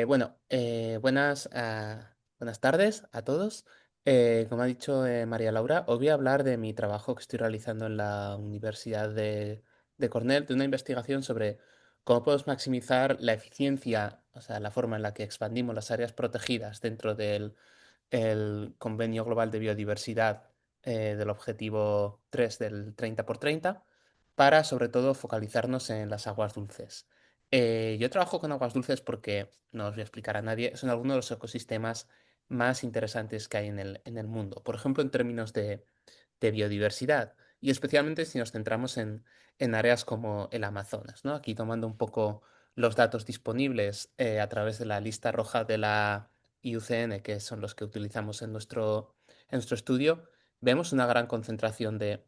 Bueno, buenas tardes a todos. Como ha dicho María Laura, os voy a hablar de mi trabajo que estoy realizando en la Universidad de Cornell, de una investigación sobre cómo podemos maximizar la eficiencia, o sea, la forma en la que expandimos las áreas protegidas dentro del el Convenio Global de Biodiversidad del objetivo 3 del 30 por 30 para sobre todo focalizarnos en las aguas dulces. Yo trabajo con aguas dulces porque, no os voy a explicar a nadie, son algunos de los ecosistemas más interesantes que hay en el mundo. Por ejemplo, en términos de biodiversidad y especialmente si nos centramos en áreas como el Amazonas, ¿no? Aquí tomando un poco los datos disponibles a través de la lista roja de la IUCN, que son los que utilizamos en nuestro estudio, vemos una gran concentración de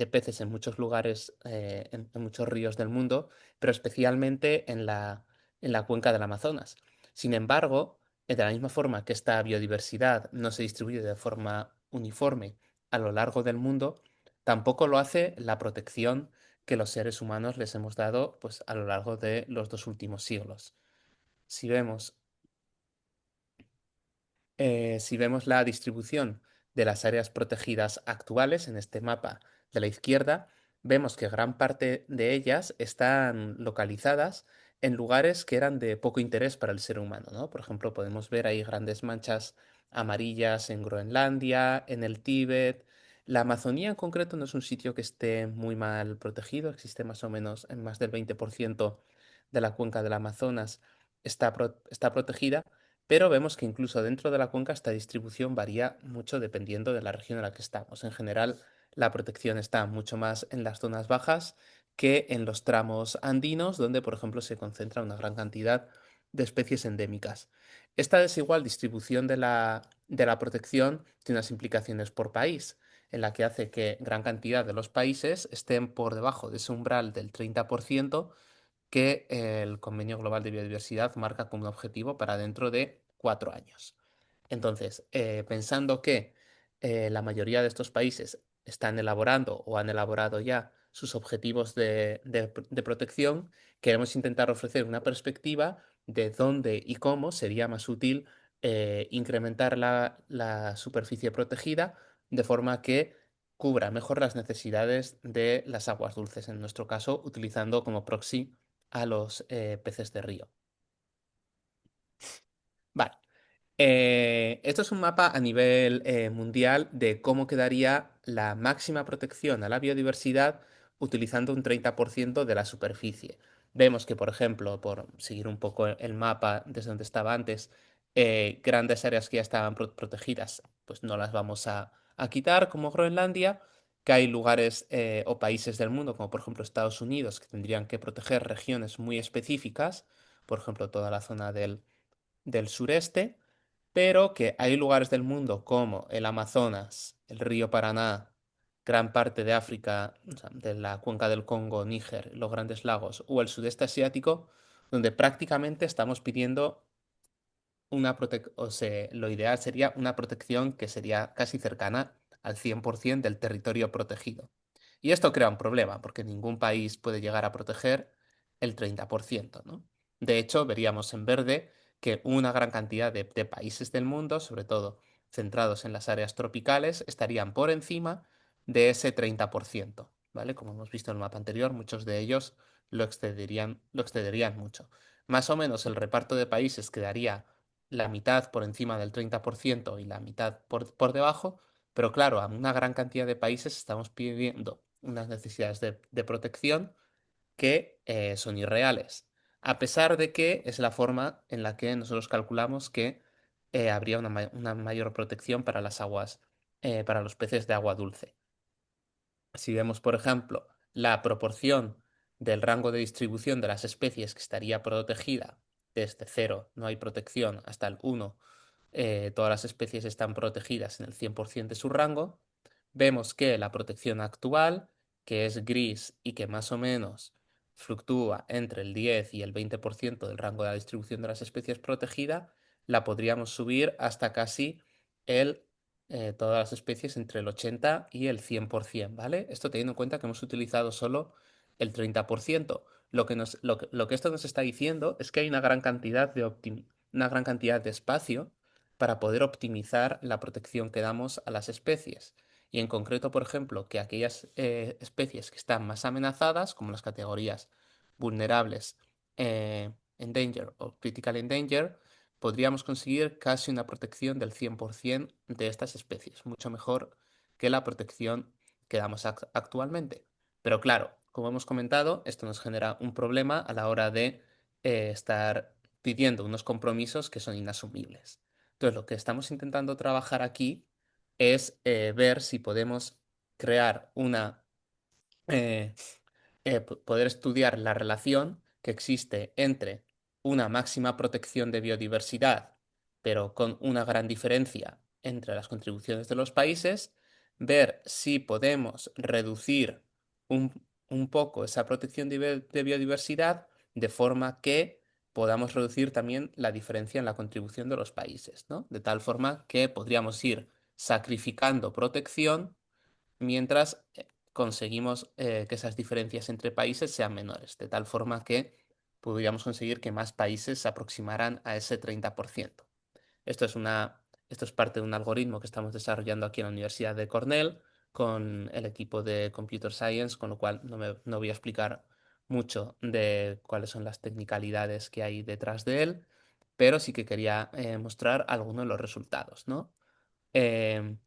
peces en muchos lugares, en muchos ríos del mundo, pero especialmente en la cuenca del Amazonas. Sin embargo, de la misma forma que esta biodiversidad no se distribuye de forma uniforme a lo largo del mundo, tampoco lo hace la protección que los seres humanos les hemos dado pues, a lo largo de los 2 últimos siglos. Si vemos si vemos la distribución de las áreas protegidas actuales en este mapa de la izquierda, vemos que gran parte de ellas están localizadas en lugares que eran de poco interés para el ser humano, ¿no? Por ejemplo, podemos ver ahí grandes manchas amarillas en Groenlandia, en el Tíbet. La Amazonía en concreto no es un sitio que esté muy mal protegido, existe más o menos en más del 20% de la cuenca del Amazonas está protegida, pero vemos que incluso dentro de la cuenca esta distribución varía mucho dependiendo de la región en la que estamos. En general, la protección está mucho más en las zonas bajas que en los tramos andinos, donde, por ejemplo, se concentra una gran cantidad de especies endémicas. Esta desigual distribución de la protección tiene unas implicaciones por país, en la que hace que gran cantidad de los países estén por debajo de ese umbral del 30% que el Convenio Global de Biodiversidad marca como un objetivo para dentro de 4 años. Entonces, pensando que la mayoría de estos países están elaborando o han elaborado ya sus objetivos de protección, queremos intentar ofrecer una perspectiva de dónde y cómo sería más útil incrementar la superficie protegida de forma que cubra mejor las necesidades de las aguas dulces, en nuestro caso, utilizando como proxy a los peces de río. Vale. Esto es un mapa a nivel mundial de cómo quedaría la máxima protección a la biodiversidad utilizando un 30% de la superficie. Vemos que, por ejemplo, por seguir un poco el mapa desde donde estaba antes, grandes áreas que ya estaban protegidas, pues no las vamos a quitar, como Groenlandia, que hay lugares o países del mundo, como por ejemplo Estados Unidos, que tendrían que proteger regiones muy específicas, por ejemplo, toda la zona del sureste, pero que hay lugares del mundo como el Amazonas, el río Paraná, gran parte de África, o sea, de la cuenca del Congo, Níger, los Grandes Lagos o el sudeste asiático, donde prácticamente estamos pidiendo una protección, o sea, lo ideal sería una protección que sería casi cercana al 100% del territorio protegido. Y esto crea un problema, porque ningún país puede llegar a proteger el 30%, ¿no? De hecho, veríamos en verde que una gran cantidad de países del mundo, sobre todo centrados en las áreas tropicales, estarían por encima de ese 30%, ¿vale? Como hemos visto en el mapa anterior, muchos de ellos lo excederían mucho. Más o menos el reparto de países quedaría la mitad por encima del 30% y la mitad por debajo, pero claro, a una gran cantidad de países estamos pidiendo unas necesidades de protección que son irreales, a pesar de que es la forma en la que nosotros calculamos que habría una mayor protección para las aguas, para los peces de agua dulce. Si vemos, por ejemplo, la proporción del rango de distribución de las especies que estaría protegida desde cero, no hay protección, hasta el 1, todas las especies están protegidas en el 100% de su rango, vemos que la protección actual, que es gris y que más o menos fluctúa entre el 10 y el 20% del rango de la distribución de las especies protegidas, la podríamos subir hasta casi todas las especies entre el 80 y el 100%, ¿vale? Esto teniendo en cuenta que hemos utilizado solo el 30%. Lo que esto nos está diciendo es que hay una gran cantidad de espacio para poder optimizar la protección que damos a las especies. Y en concreto, por ejemplo, que aquellas especies que están más amenazadas, como las categorías vulnerables, endanger o critical endanger, podríamos conseguir casi una protección del 100% de estas especies, mucho mejor que la protección que damos actualmente. Pero claro, como hemos comentado, esto nos genera un problema a la hora de estar pidiendo unos compromisos que son inasumibles. Entonces, lo que estamos intentando trabajar aquí es ver si podemos crear eh, poder estudiar la relación que existe entre una máxima protección de biodiversidad, pero con una gran diferencia entre las contribuciones de los países, ver si podemos reducir un poco esa protección de biodiversidad de forma que podamos reducir también la diferencia en la contribución de los países, ¿no? De tal forma que podríamos ir sacrificando protección mientras conseguimos que esas diferencias entre países sean menores, de tal forma que podríamos conseguir que más países se aproximaran a ese 30%. Esto es esto es parte de un algoritmo que estamos desarrollando aquí en la Universidad de Cornell con el equipo de Computer Science, con lo cual no voy a explicar mucho de cuáles son las tecnicalidades que hay detrás de él, pero sí que quería mostrar algunos de los resultados, ¿no? Em,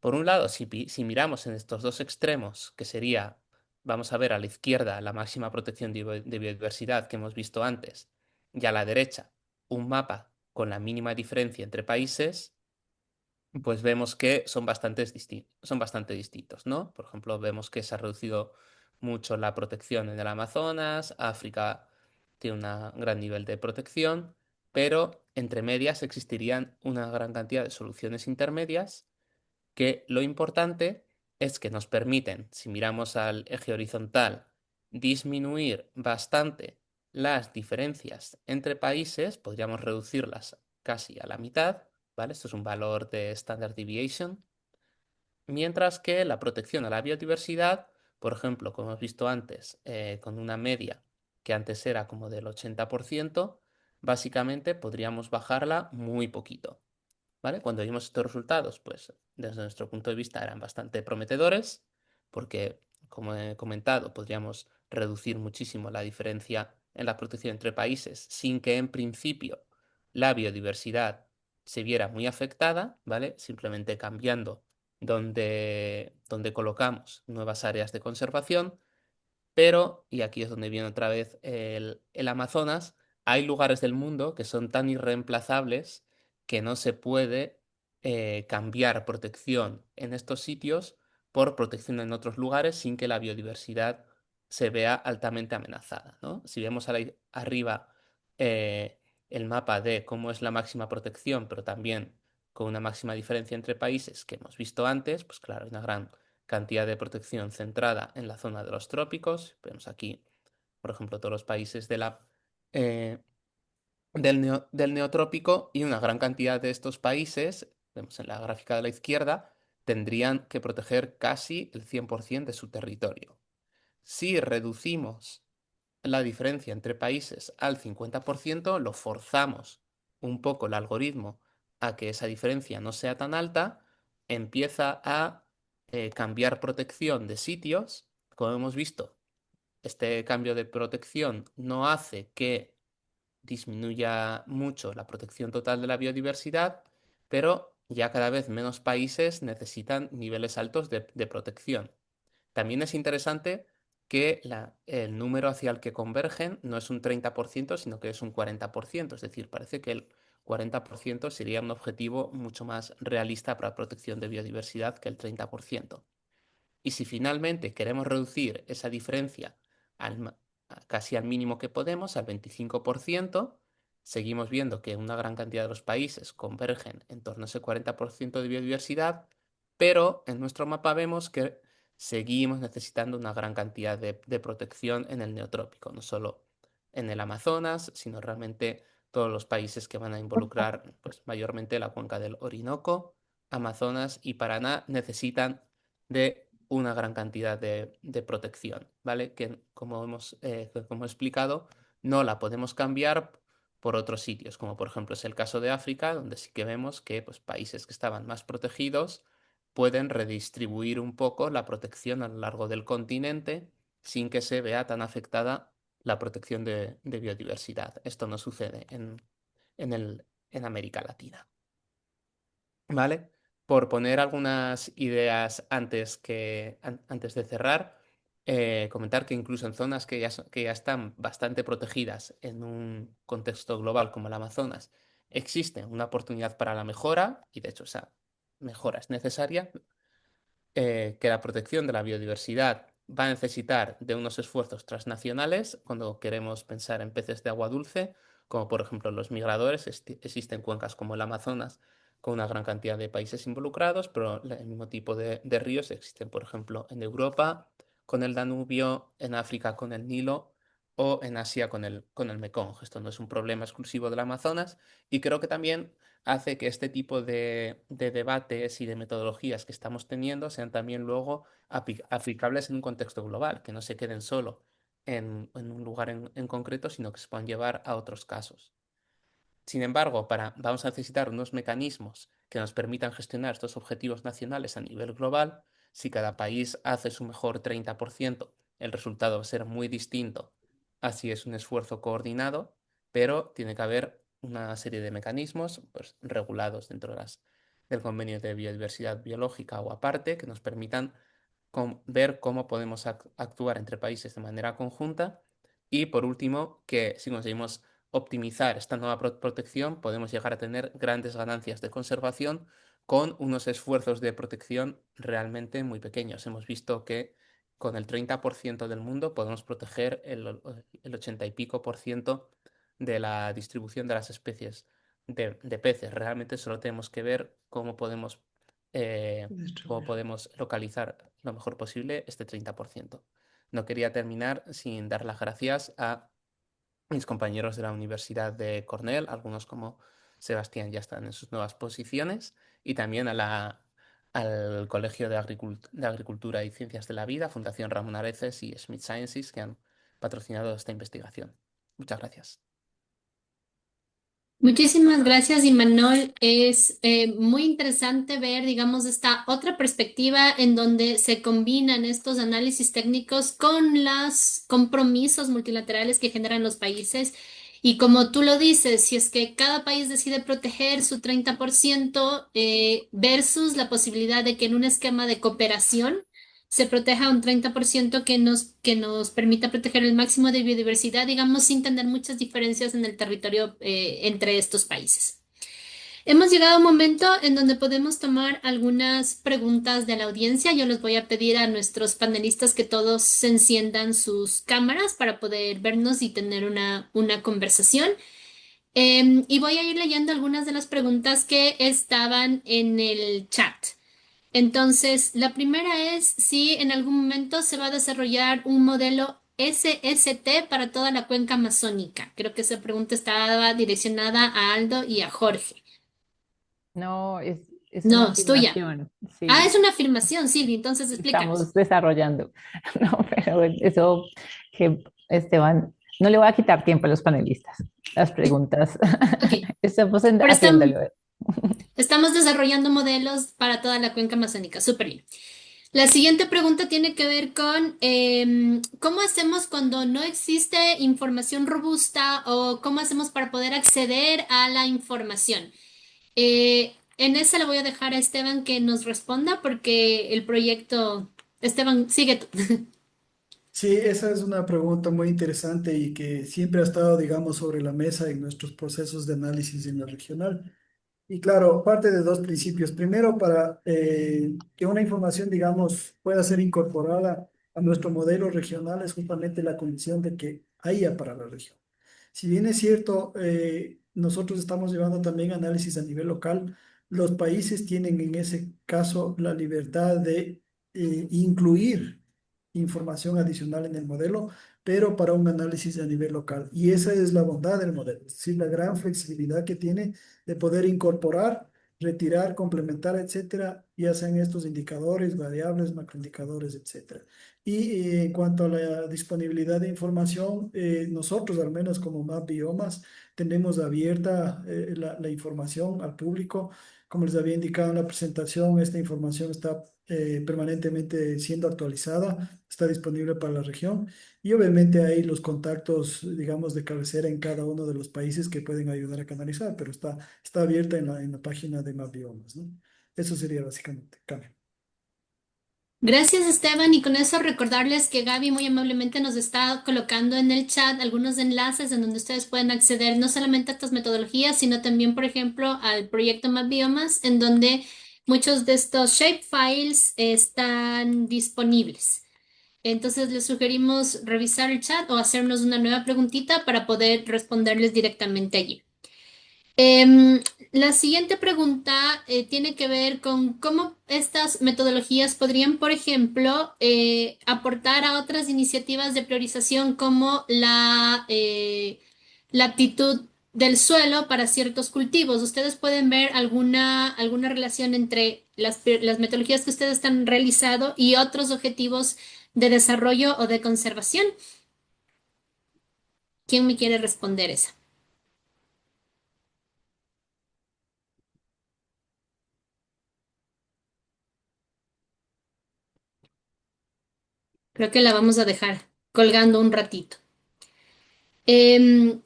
por un lado, si miramos en estos dos extremos, que sería, vamos a ver a la izquierda la máxima protección de biodiversidad que hemos visto antes, y a la derecha un mapa con la mínima diferencia entre países, pues vemos que son bastante distintos, ¿no? Por ejemplo, vemos que se ha reducido mucho la protección en el Amazonas, África tiene un gran nivel de protección, pero entre medias existirían una gran cantidad de soluciones intermedias que lo importante es que nos permiten, si miramos al eje horizontal, disminuir bastante las diferencias entre países, podríamos reducirlas casi a la mitad, ¿vale? Esto es un valor de standard deviation, mientras que la protección a la biodiversidad por ejemplo, como hemos visto antes, con una media que antes era como del 80%, básicamente podríamos bajarla muy poquito. ¿Vale? Cuando vimos estos resultados, pues desde nuestro punto de vista eran bastante prometedores, porque, como he comentado, podríamos reducir muchísimo la diferencia en la protección entre países sin que en principio la biodiversidad se viera muy afectada, ¿vale? Simplemente cambiando donde colocamos nuevas áreas de conservación, pero, y aquí es donde viene otra vez el Amazonas, hay lugares del mundo que son tan irreemplazables que no se puede cambiar protección en estos sitios por protección en otros lugares sin que la biodiversidad se vea altamente amenazada, ¿no? Si vemos arriba eh, el mapa de cómo es la máxima protección, pero también con una máxima diferencia entre países que hemos visto antes, pues claro, hay una gran cantidad de protección centrada en la zona de los trópicos. Vemos aquí, por ejemplo, todos los países eh, del neotrópico y una gran cantidad de estos países, vemos en la gráfica de la izquierda, tendrían que proteger casi el 100% de su territorio. Si reducimos la diferencia entre países al 50%, lo forzamos un poco el algoritmo a que esa diferencia no sea tan alta, empieza a cambiar protección de sitios. Como hemos visto, este cambio de protección no hace que disminuya mucho la protección total de la biodiversidad, pero ya cada vez menos países necesitan niveles altos de protección. También es interesante que el número hacia el que convergen no es un 30%, sino que es un 40%. Es decir, parece que el 40% sería un objetivo mucho más realista para protección de biodiversidad que el 30%. Y si finalmente queremos reducir esa diferencia casi al mínimo que podemos, al 25%, seguimos viendo que una gran cantidad de los países convergen en torno a ese 40% de biodiversidad, pero en nuestro mapa vemos que seguimos necesitando una gran cantidad de protección en el neotrópico, no solo en el Amazonas, sino realmente todos los países que van a involucrar, pues mayormente la cuenca del Orinoco, Amazonas y Paraná necesitan de una gran cantidad de protección, ¿vale? Que como he explicado, no la podemos cambiar por otros sitios, como por ejemplo es el caso de África, donde sí que vemos que pues, países que estaban más protegidos pueden redistribuir un poco la protección a lo largo del continente sin que se vea tan afectada la protección de biodiversidad. Esto no sucede en América Latina. ¿Vale? Por poner algunas ideas antes de cerrar, comentar que incluso en zonas que ya están bastante protegidas en un contexto global como el Amazonas, existe una oportunidad para la mejora, y de hecho esa mejora es necesaria, que la protección de la biodiversidad va a necesitar de unos esfuerzos transnacionales cuando queremos pensar en peces de agua dulce, como por ejemplo los migradores. Existen cuencas como el Amazonas con una gran cantidad de países involucrados, pero el mismo tipo de ríos existen, por ejemplo, en Europa con el Danubio, en África con el Nilo o en Asia con el Mekong. Esto no es un problema exclusivo del Amazonas y creo que también hace que este tipo de debates y de metodologías que estamos teniendo sean también luego aplicables en un contexto global, que no se queden solo en un lugar en concreto, sino que se puedan llevar a otros casos. Sin embargo, vamos a necesitar unos mecanismos que nos permitan gestionar estos objetivos nacionales a nivel global. Si cada país hace su mejor 30%, el resultado va a ser muy distinto. Así es un esfuerzo coordinado, pero tiene que haber una serie de mecanismos pues, regulados dentro del convenio de biodiversidad biológica o aparte que nos permitan ver cómo podemos actuar entre países de manera conjunta y, por último, que si conseguimos optimizar esta nueva protección, podemos llegar a tener grandes ganancias de conservación con unos esfuerzos de protección realmente muy pequeños. Hemos visto que con el 30% del mundo podemos proteger el 80 y pico por ciento de la distribución de las especies de peces. Realmente solo tenemos que ver eh, cómo Distribuir. podemos localizar lo mejor posible este 30%. No quería terminar sin dar las gracias a mis compañeros de la Universidad de Cornell, algunos como Sebastián ya están en sus nuevas posiciones, y también al Colegio de Agricultura y Ciencias de la Vida, Fundación Ramón Areces y Smith Sciences, que han patrocinado esta investigación. Muchas gracias. Muchísimas gracias, Imanol. Es muy interesante ver, digamos, esta otra perspectiva en donde se combinan estos análisis técnicos con los compromisos multilaterales que generan los países. Y como tú lo dices, si es que cada país decide proteger su 30% versus la posibilidad de que en un esquema de cooperación se proteja un 30% que nos permita proteger el máximo de biodiversidad, digamos, sin tener muchas diferencias en el territorio entre estos países. Hemos llegado a un momento en donde podemos tomar algunas preguntas de la audiencia. Yo les voy a pedir a nuestros panelistas que todos se enciendan sus cámaras para poder vernos y tener una conversación. Y voy a ir leyendo algunas de las preguntas que estaban en el chat. Entonces, la primera es si en algún momento se va a desarrollar un modelo SST para toda la cuenca amazónica. Creo que esa pregunta estaba direccionada a Aldo y a Jorge. No, es una No, es tuya. afirmación, Ah, es sí, una afirmación, Silvi, entonces explícanos. estamos desarrollando. No, pero eso que Esteban, no le voy a quitar tiempo a los panelistas, las preguntas, Ok, estamos pero haciéndolo. estamos desarrollando modelos para toda la cuenca amazónica. Súper bien. La siguiente pregunta tiene que ver con cómo hacemos cuando no existe información robusta o cómo hacemos para poder acceder a la información. En esa le voy a dejar a Esteban que nos responda porque el proyecto... Esteban, sigue tú. Sí, esa es una pregunta muy interesante y que siempre ha estado, digamos, sobre la mesa en nuestros procesos de análisis en la regional. Y claro, parte de dos principios. Primero, para que una información, digamos, pueda ser incorporada a nuestro modelo regional es justamente la condición de que haya para la región. Si bien es cierto, nosotros estamos llevando también análisis a nivel local, los países tienen en ese caso la libertad de incluir información adicional en el modelo, pero para un análisis a nivel local. Y esa es la bondad del modelo, es decir, la gran flexibilidad que tiene de poder incorporar, retirar, complementar, etcétera, ya sean estos indicadores, variables, macroindicadores, etcétera. Y en cuanto a la disponibilidad de información, nosotros, al menos como Map Biomas, tenemos abierta la información al público. Como les había indicado en la presentación, esta información está permanentemente siendo actualizada, está disponible para la región y obviamente hay los contactos, digamos, de cabecera en cada uno de los países que pueden ayudar a canalizar, pero está abierta en la página de Map Biomas, ¿no? Eso sería básicamente, Carmen. Gracias, Esteban. Y con eso recordarles que Gaby muy amablemente nos está colocando en el chat algunos enlaces en donde ustedes pueden acceder no solamente a estas metodologías, sino también, por ejemplo, al proyecto MapBiomas, en donde muchos de estos shapefiles están disponibles. Entonces, les sugerimos revisar el chat o hacernos una nueva preguntita para poder responderles directamente allí. Em, la siguiente pregunta tiene que ver con cómo estas metodologías podrían, por ejemplo, aportar a otras iniciativas de priorización como la aptitud del suelo para ciertos cultivos. ¿Ustedes pueden ver alguna relación entre las metodologías que ustedes han realizado y otros objetivos de desarrollo o de conservación? ¿Quién me quiere responder esa? Creo que la vamos a dejar colgando un ratito. Em,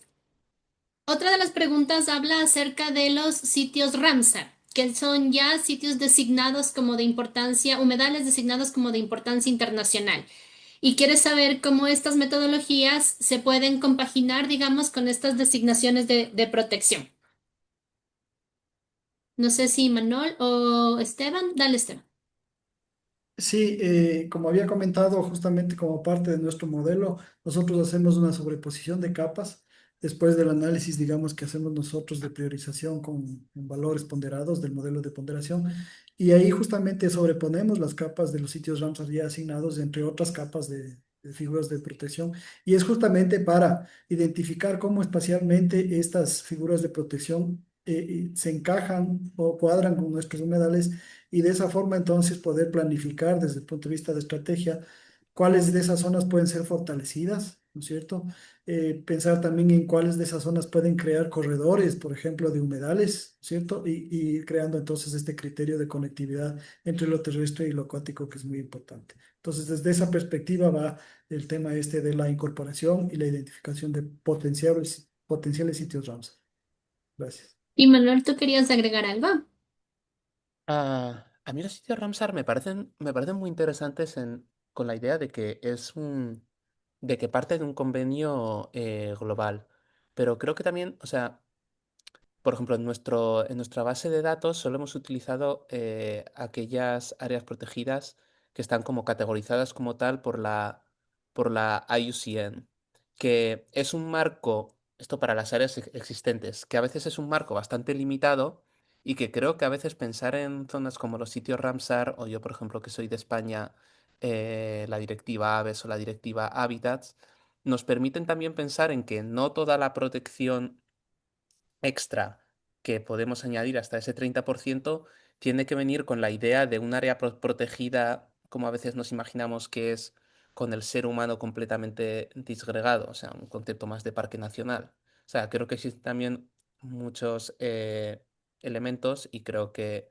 Otra de las preguntas habla acerca de los sitios Ramsar, que son ya sitios designados como de importancia, humedales designados como de importancia internacional. Y quiere saber cómo estas metodologías se pueden compaginar, digamos, con estas designaciones de protección. No sé si Manol o Esteban. Dale, Esteban. Sí, como había comentado, justamente como parte de nuestro modelo, nosotros hacemos una sobreposición de capas después del análisis, digamos, que hacemos nosotros de priorización con valores ponderados del modelo de ponderación. Y ahí justamente sobreponemos las capas de los sitios Ramsar ya asignados, entre otras capas de figuras de protección. Y es justamente para identificar cómo espacialmente estas figuras de protección se encajan o cuadran con nuestros humedales y de esa forma entonces poder planificar desde el punto de vista de estrategia cuáles de esas zonas pueden ser fortalecidas, ¿no es cierto? Pensar también en cuáles de esas zonas pueden crear corredores, por ejemplo, de humedales, ¿cierto? Y creando entonces este criterio de conectividad entre lo terrestre y lo acuático que es muy importante. Entonces, desde esa perspectiva va el tema este de la incorporación y la identificación de potenciales sitios Ramsar. Gracias. Y Manuel, ¿tú querías agregar algo? A mí los sitios Ramsar me parecen muy interesantes con la idea de que de que parte de un convenio global. Pero creo que también, o sea, por ejemplo, en nuestra base de datos solo hemos utilizado aquellas áreas protegidas que están como categorizadas como tal por la IUCN, que es un marco, esto para las áreas existentes, que a veces es un marco bastante limitado y que creo que a veces pensar en zonas como los sitios Ramsar, o yo, por ejemplo, que soy de España, la directiva Aves o la directiva Habitats, nos permiten también pensar en que no toda la protección extra que podemos añadir hasta ese 30% tiene que venir con la idea de un área protegida, como a veces nos imaginamos que es con el ser humano completamente disgregado, o sea, un concepto más de parque nacional. O sea, creo que existen también muchos elementos y creo que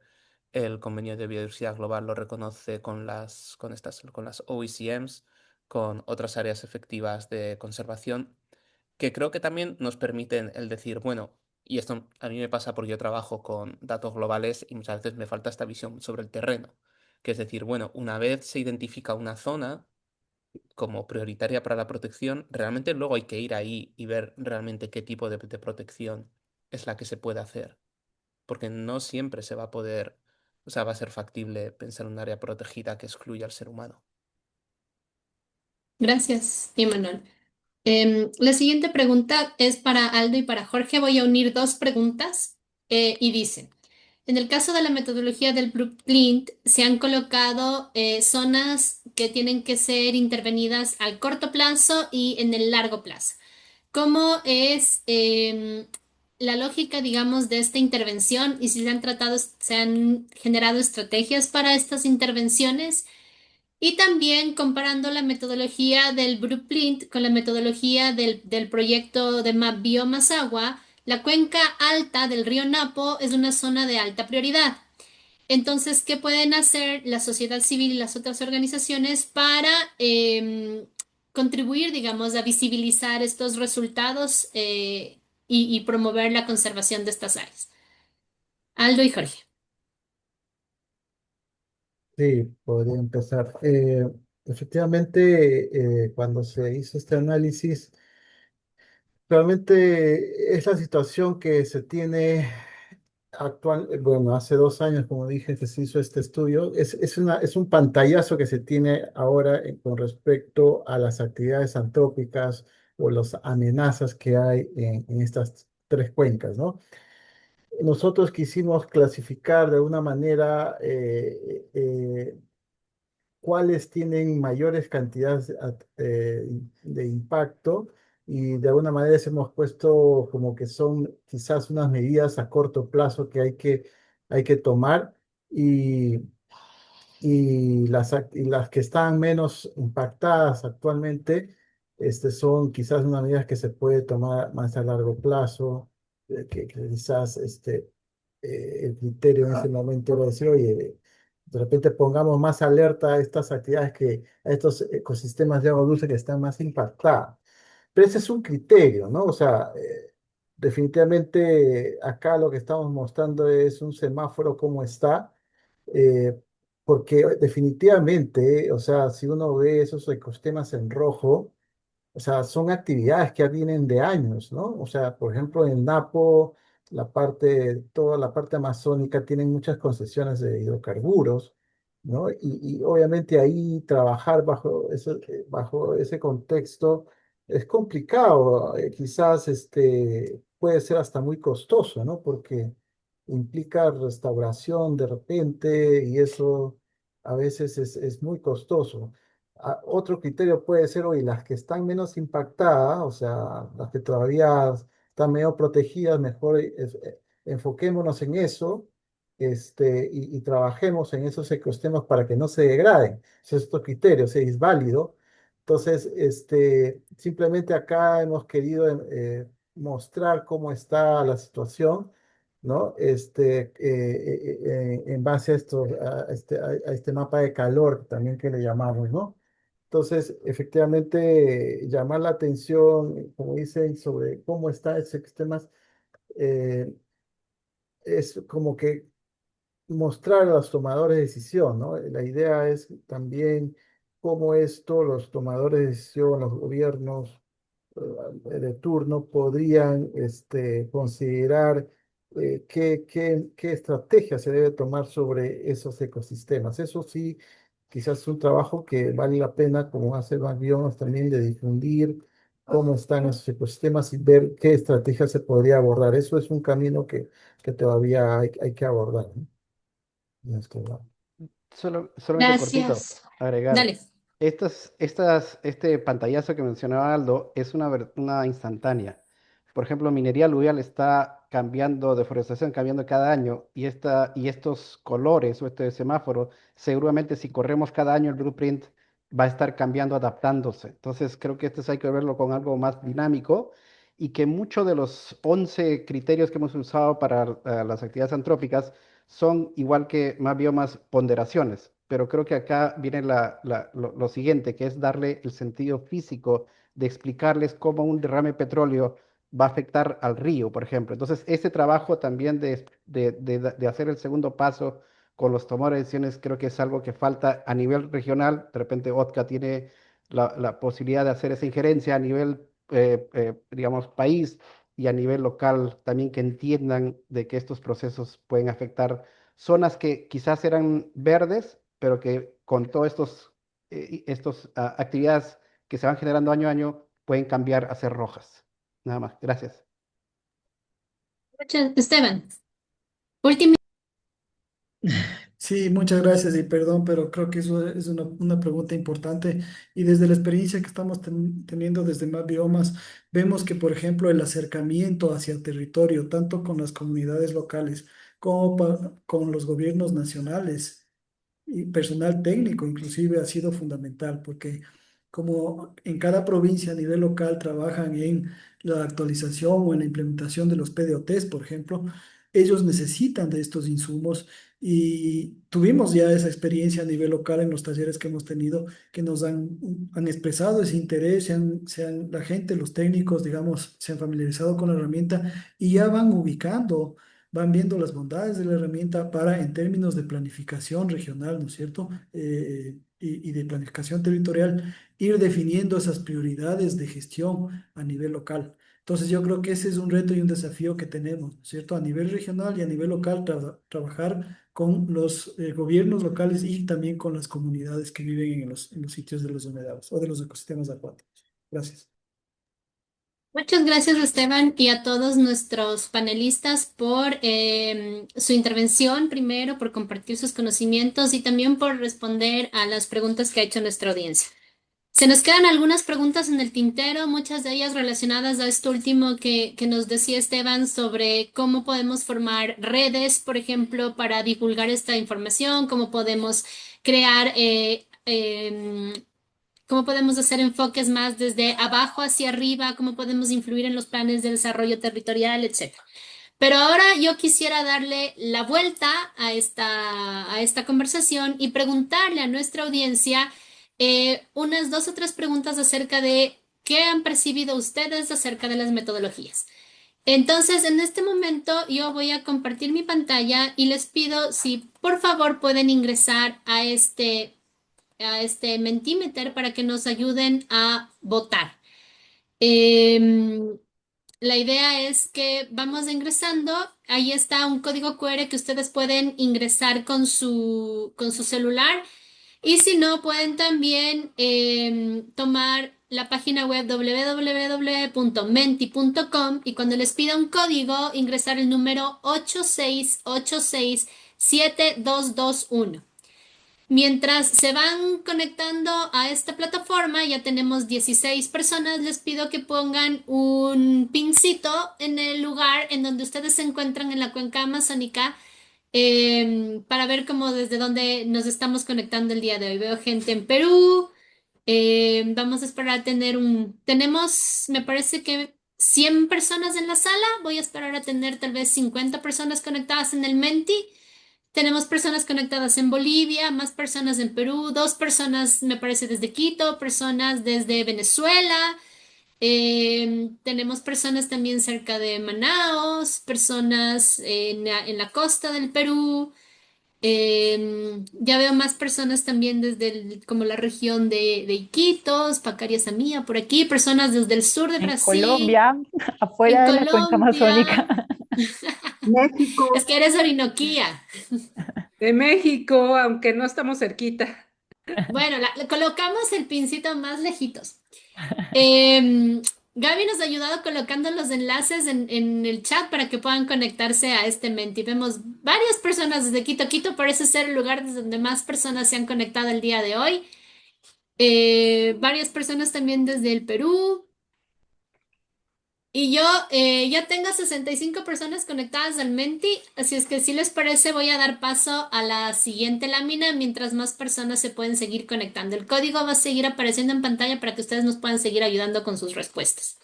el Convenio de Biodiversidad Global lo reconoce con las OECMs, con otras áreas efectivas de conservación que creo que también nos permiten el decir, bueno, y esto a mí me pasa porque yo trabajo con datos globales y muchas veces me falta esta visión sobre el terreno, que es decir, bueno, una vez se identifica una zona como prioritaria para la protección, realmente luego hay que ir ahí y ver realmente qué tipo de protección es la que se puede hacer, porque no siempre se va a poder, o sea, va a ser factible pensar en un área protegida que excluya al ser humano. Gracias, Emanuel. La siguiente pregunta es para Aldo y para Jorge. Voy a unir dos preguntas y dice, en el caso de la metodología del Blueprint, se han colocado zonas que tienen que ser intervenidas al corto plazo y en el largo plazo. ¿Cómo es la lógica, digamos, de esta intervención y si se han generado estrategias para estas intervenciones? Y también comparando la metodología del Blueprint con la metodología del proyecto de Map Biomas Agua, la cuenca alta del río Napo es una zona de alta prioridad. Entonces, ¿qué pueden hacer la sociedad civil y las otras organizaciones para contribuir, digamos, a visibilizar estos resultados y promover la conservación de estas áreas? Aldo y Jorge. Sí, podría empezar. Efectivamente, cuando se hizo este análisis, realmente es la situación que se tiene actual, bueno, hace 2 años, como dije, que se hizo este estudio, es un pantallazo que se tiene ahora con respecto a las actividades antrópicas o las amenazas que hay en estas tres cuencas, ¿no? Nosotros quisimos clasificar de alguna manera cuáles tienen mayores cantidades de impacto y de alguna manera les hemos puesto como que son quizás unas medidas a corto plazo que hay que tomar y, y las que están menos impactadas actualmente son quizás unas medidas que se puede tomar más a largo plazo, que quizás el criterio en ese momento era decir, oye, de repente pongamos más alerta a estas actividades a estos ecosistemas de agua dulce que están más impactados. Pero ese es un criterio, ¿no? O sea, definitivamente acá lo que estamos mostrando es un semáforo como está, eh, porque definitivamente, o sea, si uno ve esos ecosistemas en rojo, o sea, son actividades que vienen de años, ¿no? O sea, por ejemplo, en Napo, toda la parte amazónica tienen muchas concesiones de hidrocarburos, ¿no? Y obviamente ahí trabajar bajo ese contexto es complicado, quizás puede ser hasta muy costoso, ¿no? Porque implica restauración de repente y eso a veces es muy costoso. Otro criterio puede ser, hoy las que están menos impactadas, o sea, las que todavía están medio protegidas, mejor enfoquémonos en eso y trabajemos en esos ecosistemas para que no se degraden. Si estos criterios es válido. Entonces, simplemente acá hemos querido mostrar cómo está la situación, ¿no? En base a esto, a este mapa de calor también que le llamamos, ¿no? Entonces, efectivamente, llamar la atención, como dicen, sobre cómo está ese sistema, eh, es como que mostrar a los tomadores de decisión, ¿no? La idea es también cómo esto, los tomadores de decisión, los gobiernos de turno podrían considerar qué estrategia se debe tomar sobre esos ecosistemas. Eso sí, quizás es un trabajo que vale la pena, como hace más biomas también, de difundir cómo están esos ecosistemas y ver qué estrategia se podría abordar. Eso es un camino que todavía hay que abordar, ¿no? En este lado. Solamente cortito, Gracias. agregar. Dale. Este pantallazo que mencionaba Aldo es una instantánea. Por ejemplo, minería aluvial está cambiando, deforestación cambiando cada año y estos colores o este semáforo, seguramente si corremos cada año el blueprint va a estar cambiando, adaptándose. Entonces creo que hay que verlo con algo más dinámico y que muchos de los 11 criterios que hemos usado para las actividades antrópicas son igual que más biomas ponderaciones, pero creo que acá viene lo siguiente, que es darle el sentido físico de explicarles cómo un derrame de petróleo va a afectar al río, por ejemplo. Entonces, ese trabajo también de hacer el segundo paso con los tomadores de decisiones, creo que es algo que falta a nivel regional. De repente, OTCA tiene la posibilidad de hacer esa injerencia a nivel, digamos, país y a nivel local también que entiendan de que estos procesos pueden afectar zonas que quizás eran verdes, pero que con todos estos actividades que se van generando año a año pueden cambiar a ser rojas. Nada más. Gracias. Esteban, última. Sí, muchas gracias y perdón, pero creo que eso es una pregunta importante y desde la experiencia que estamos teniendo desde más biomas, vemos que, por ejemplo, el acercamiento hacia el territorio, tanto con las comunidades locales como con los gobiernos nacionales, y personal técnico inclusive ha sido fundamental porque como en cada provincia a nivel local trabajan en la actualización o en la implementación de los PDOTs, por ejemplo, ellos necesitan de estos insumos y tuvimos ya esa experiencia a nivel local en los talleres que hemos tenido que nos han expresado ese interés, la gente, los técnicos, digamos, se han familiarizado con la herramienta y ya van ubicando, van viendo las bondades de la herramienta para, en términos de planificación regional, ¿no es cierto? Y de planificación territorial, ir definiendo esas prioridades de gestión a nivel local. Entonces yo creo que ese es un reto y un desafío que tenemos, ¿no es cierto? A nivel regional y a nivel local, trabajar con los gobiernos locales y también con las comunidades que viven en los sitios de los humedales o de los ecosistemas acuáticos. Gracias. Muchas gracias, Esteban, y a todos nuestros panelistas por su intervención, primero, por compartir sus conocimientos y también por responder a las preguntas que ha hecho nuestra audiencia. Se nos quedan algunas preguntas en el tintero, muchas de ellas relacionadas a esto último que nos decía Esteban sobre cómo podemos formar redes, por ejemplo, para divulgar esta información, cómo podemos crear cómo podemos hacer enfoques más desde abajo hacia arriba, cómo podemos influir en los planes de desarrollo territorial, etcétera. Pero ahora yo quisiera darle la vuelta a esta conversación y preguntarle a nuestra audiencia unas dos o tres preguntas acerca de qué han percibido ustedes acerca de las metodologías. Entonces, en este momento yo voy a compartir mi pantalla y les pido si por favor pueden ingresar a este Mentimeter para que nos ayuden a votar. La idea es que vamos ingresando, ahí está un código QR que ustedes pueden ingresar con su celular y si no, pueden también tomar la página web www.menti.com y cuando les pida un código, ingresar el número 868672221. Mientras se van conectando a esta plataforma, ya tenemos 16 personas. Les pido que pongan un pincito en el lugar en donde ustedes se encuentran en la cuenca amazónica para ver cómo desde dónde nos estamos conectando el día de hoy. Veo gente en Perú. Vamos a esperar a tenemos, me parece que 100 personas en la sala. Voy a esperar a tener tal vez 50 personas conectadas en el Menti. Tenemos personas conectadas en Bolivia, más personas en Perú, dos personas, me parece, desde Quito, personas desde Venezuela. Tenemos personas también cerca de Manaos, personas en la costa del Perú. Ya veo más personas también desde como la región de Iquitos, Pacarias Mía, por aquí, personas desde el sur de En Brasil, Colombia, en afuera de la cuenca amazónica. Colombia. México, Es que eres Orinoquía. de México, aunque no estamos cerquita. Bueno, le colocamos el pincito más lejitos. Em, Gaby nos ha ayudado colocando los enlaces en el chat para que puedan conectarse a este Menti. Vemos varias personas desde Quito. Quito parece ser el lugar desde donde más personas se han conectado el día de hoy. Varias personas también desde el Perú. Y yo ya tengo 65 personas conectadas al Menti, así es que si les parece voy a dar paso a la siguiente lámina mientras más personas se pueden seguir conectando. El código va a seguir apareciendo en pantalla para que ustedes nos puedan seguir ayudando con sus respuestas.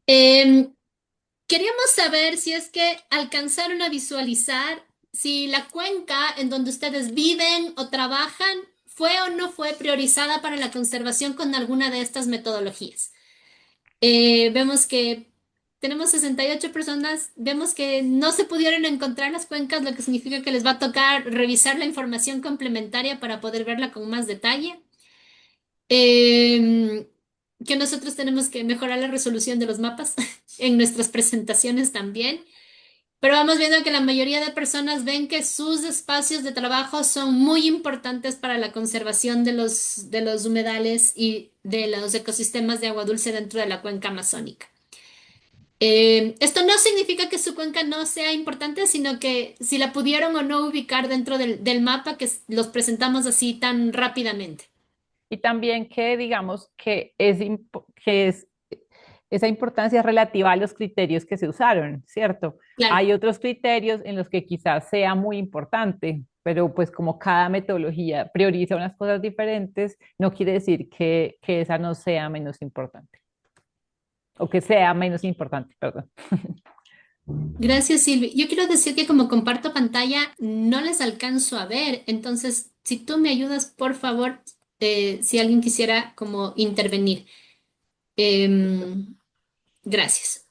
Em, Queríamos saber si es que alcanzaron a visualizar si la cuenca en donde ustedes viven o trabajan fue o no fue priorizada para la conservación con alguna de estas metodologías. Vemos que tenemos 68 personas, vemos que no se pudieron encontrar las cuencas, lo que significa que les va a tocar revisar la información complementaria para poder verla con más detalle. Eh, que nosotros tenemos que mejorar la resolución de los mapas en nuestras presentaciones también. Pero vamos viendo que la mayoría de personas ven que sus espacios de trabajo son muy importantes para la conservación de los humedales y de los ecosistemas de agua dulce dentro de la cuenca amazónica. Esto no significa que su cuenca no sea importante, sino que si la pudieron o no ubicar dentro del mapa que los presentamos así tan rápidamente. Y también que digamos que es esa importancia relativa a los criterios que se usaron, ¿cierto? Claro. Hay otros criterios en los que quizás sea muy importante, pero pues como cada metodología prioriza unas cosas diferentes, no quiere decir que esa no sea menos importante, o que sea menos importante, perdón. Gracias, Silvi. Yo quiero decir que como comparto pantalla, no les alcanzo a ver. Entonces, si tú me ayudas, por favor, si alguien quisiera como intervenir. Em, gracias.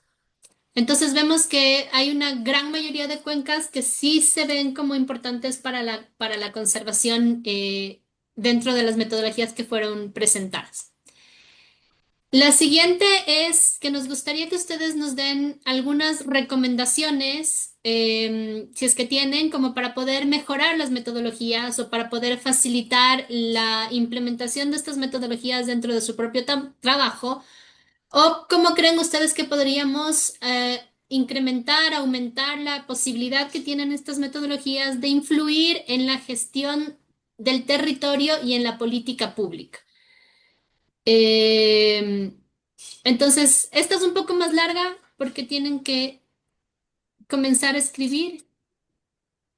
Entonces vemos que hay una gran mayoría de cuencas que sí se ven como importantes para la conservación dentro de las metodologías que fueron presentadas. La siguiente es que nos gustaría que ustedes nos den algunas recomendaciones, si es que tienen, como para poder mejorar las metodologías o para poder facilitar la implementación de estas metodologías dentro de su propio trabajo, o cómo creen ustedes que podríamos incrementar, aumentar la posibilidad que tienen estas metodologías de influir en la gestión del territorio y en la política pública. Eh, entonces, esta es un poco más larga porque tienen que comenzar a escribir.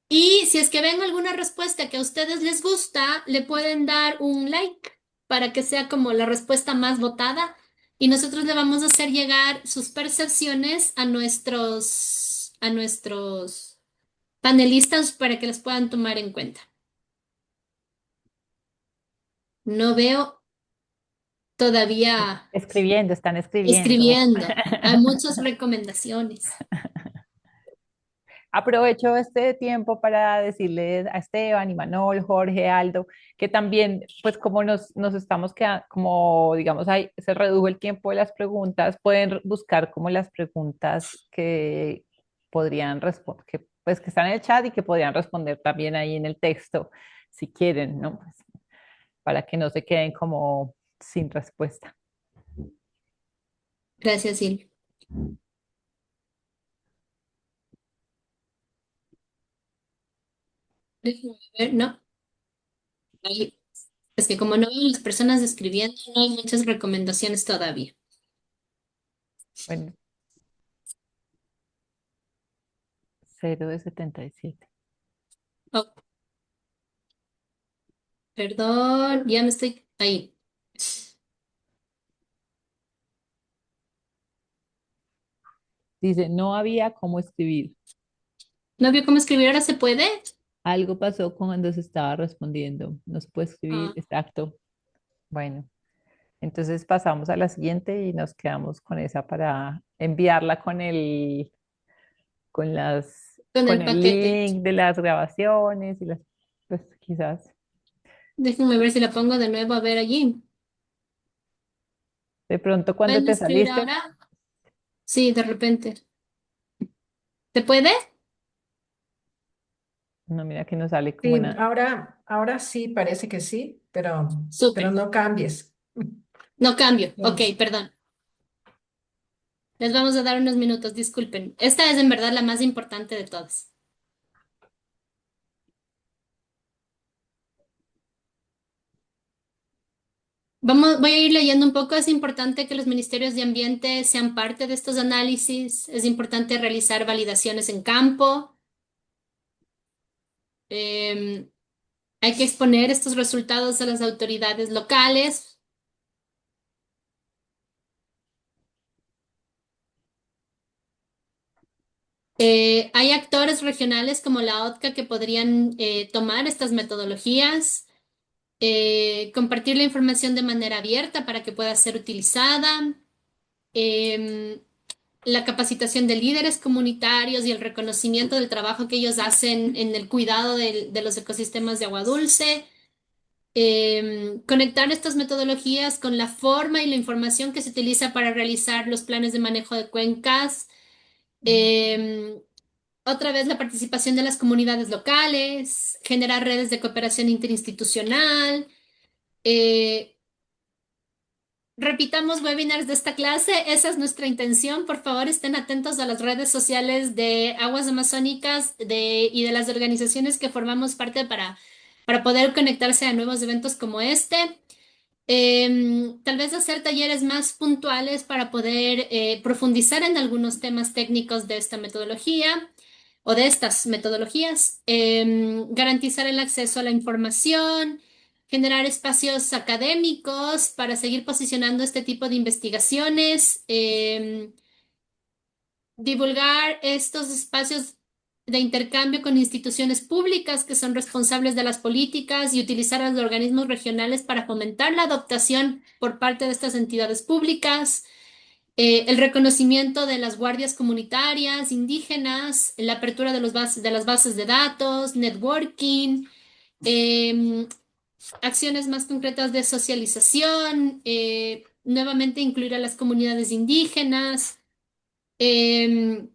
Y si es que ven alguna respuesta que a ustedes les gusta, le pueden dar un like para que sea como la respuesta más votada. Y nosotros le vamos a hacer llegar sus percepciones a nuestros panelistas para que las puedan tomar en cuenta. No veo todavía Escribiendo, están escribiendo. escribiendo. Hay muchas recomendaciones. Aprovecho este tiempo para decirles a Esteban, Imanol, Jorge, Aldo, que también, pues como nos estamos quedando, como digamos, ahí se redujo el tiempo de las preguntas, pueden buscar como las preguntas que podrían responder, que, pues que están en el chat y que podrían responder también ahí en el texto, si quieren, ¿no? Pues, para que no se queden como sin respuesta. Gracias, Silvia. Déjame ver, no. Es que como no veo las personas escribiendo, no hay muchas recomendaciones todavía. Bueno, 0 de 77. Oh, perdón, ya me estoy ahí. Dice, no había cómo escribir. ¿No vio cómo escribir? ¿Ahora se puede? Algo pasó cuando se estaba respondiendo. No se puede escribir, Ah, exacto. Bueno, entonces pasamos a la siguiente y nos quedamos con esa para enviarla con con con el el paquete. link de las grabaciones y las, pues quizás Déjenme ver si la pongo de nuevo a ver allí. de pronto cuando ¿Pueden te escribir saliste, ahora? Sí, de repente. ¿Se puede? no, mira que nos sale como Sí, una, ahora sí parece que sí, pero Súper. no cambies. No cambio. Ok, Vamos. perdón. Les vamos a dar unos minutos, disculpen. Esta es en verdad la más importante de todas. Voy a ir leyendo un poco. Es importante que los ministerios de ambiente sean parte de estos análisis. Es importante realizar validaciones en campo. Eh, Hay que exponer estos resultados a las autoridades locales. Hay actores regionales como la OTCA que podrían tomar estas metodologías, compartir la información de manera abierta para que pueda ser utilizada. Em, la capacitación de líderes comunitarios y el reconocimiento del trabajo que ellos hacen en el cuidado de los ecosistemas de agua dulce. Conectar estas metodologías con la forma y la información que se utiliza para realizar los planes de manejo de cuencas. Em, Otra vez la participación de las comunidades locales, generar redes de cooperación interinstitucional. eh, Repitamos webinars de esta clase, esa es nuestra intención. Por favor, estén atentos a las redes sociales de Aguas Amazónicas y de las organizaciones que formamos parte para poder conectarse a nuevos eventos como este. Tal vez hacer talleres más puntuales para poder profundizar en algunos temas técnicos de esta metodología o de estas metodologías. Garantizar el acceso a la información, generar espacios académicos para seguir posicionando este tipo de investigaciones. Divulgar estos espacios de intercambio con instituciones públicas que son responsables de las políticas y utilizar a los organismos regionales para fomentar la adoptación por parte de estas entidades públicas. El reconocimiento de las guardias comunitarias, indígenas, la apertura de de las bases de datos, networking, eh, acciones más concretas de socialización, nuevamente incluir a las comunidades indígenas. eh,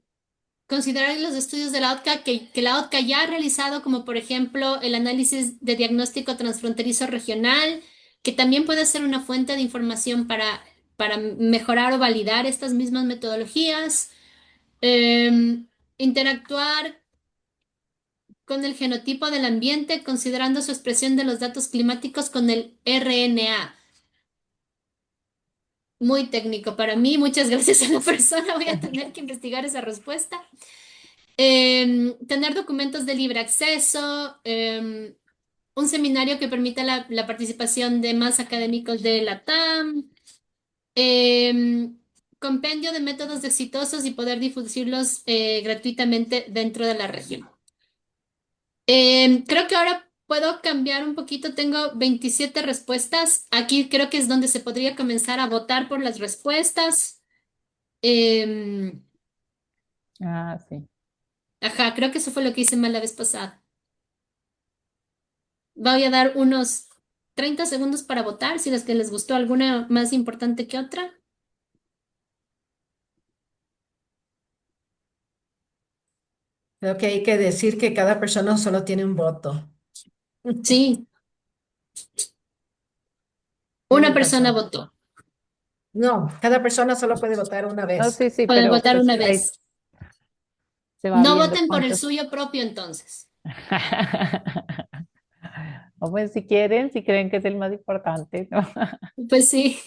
Considerar los estudios de la OTCA que la OTCA ya ha realizado, como por ejemplo el análisis de diagnóstico transfronterizo regional, que también puede ser una fuente de información para mejorar o validar estas mismas metodologías. Eh, Interactuar con el genotipo del ambiente, considerando su expresión de los datos climáticos con el RNA. Muy técnico para mí, muchas gracias a la persona, voy a tener que investigar esa respuesta. Tener documentos de libre acceso, un seminario que permita la participación de más académicos de la TAM, em, compendio de métodos exitosos y poder difundirlos gratuitamente dentro de la región. Creo que ahora puedo cambiar un poquito, tengo 27 respuestas. Aquí creo que es donde se podría comenzar a votar por las respuestas. Em, ah, sí. ajá, creo que eso fue lo que hice mal la vez pasada. Voy a dar unos 30 segundos para votar, si es que les gustó alguna más importante que otra. Creo que hay que decir que cada persona solo tiene un voto. Sí, una Una persona persona. votó. No, cada persona solo puede votar una No, vez. sí, sí, Pueden pero votar pues una ahí vez. se va No viendo voten por el cuántos. suyo propio entonces. O pues si quieren, si creen que es el más importante, ¿no? Pues sí.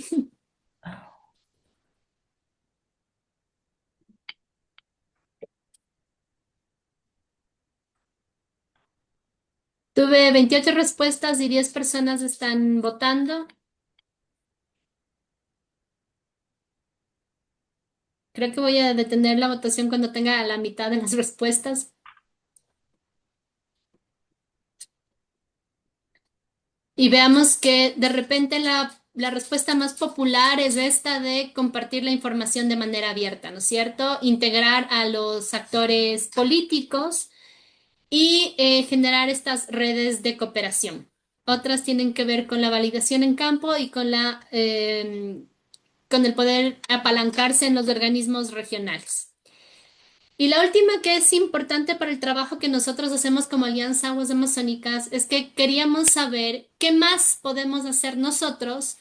Tuve 28 respuestas y 10 personas están votando. Creo que voy a detener la votación cuando tenga la mitad de las respuestas. Y veamos que de repente la respuesta más popular es esta de compartir la información de manera abierta, ¿no es cierto? Integrar a los actores políticos y generar estas redes de cooperación. Otras tienen que ver con la validación en campo y con el poder apalancarse en los organismos regionales. Y la última que es importante para el trabajo que nosotros hacemos como Alianza Aguas Amazónicas es que queríamos saber qué más podemos hacer nosotros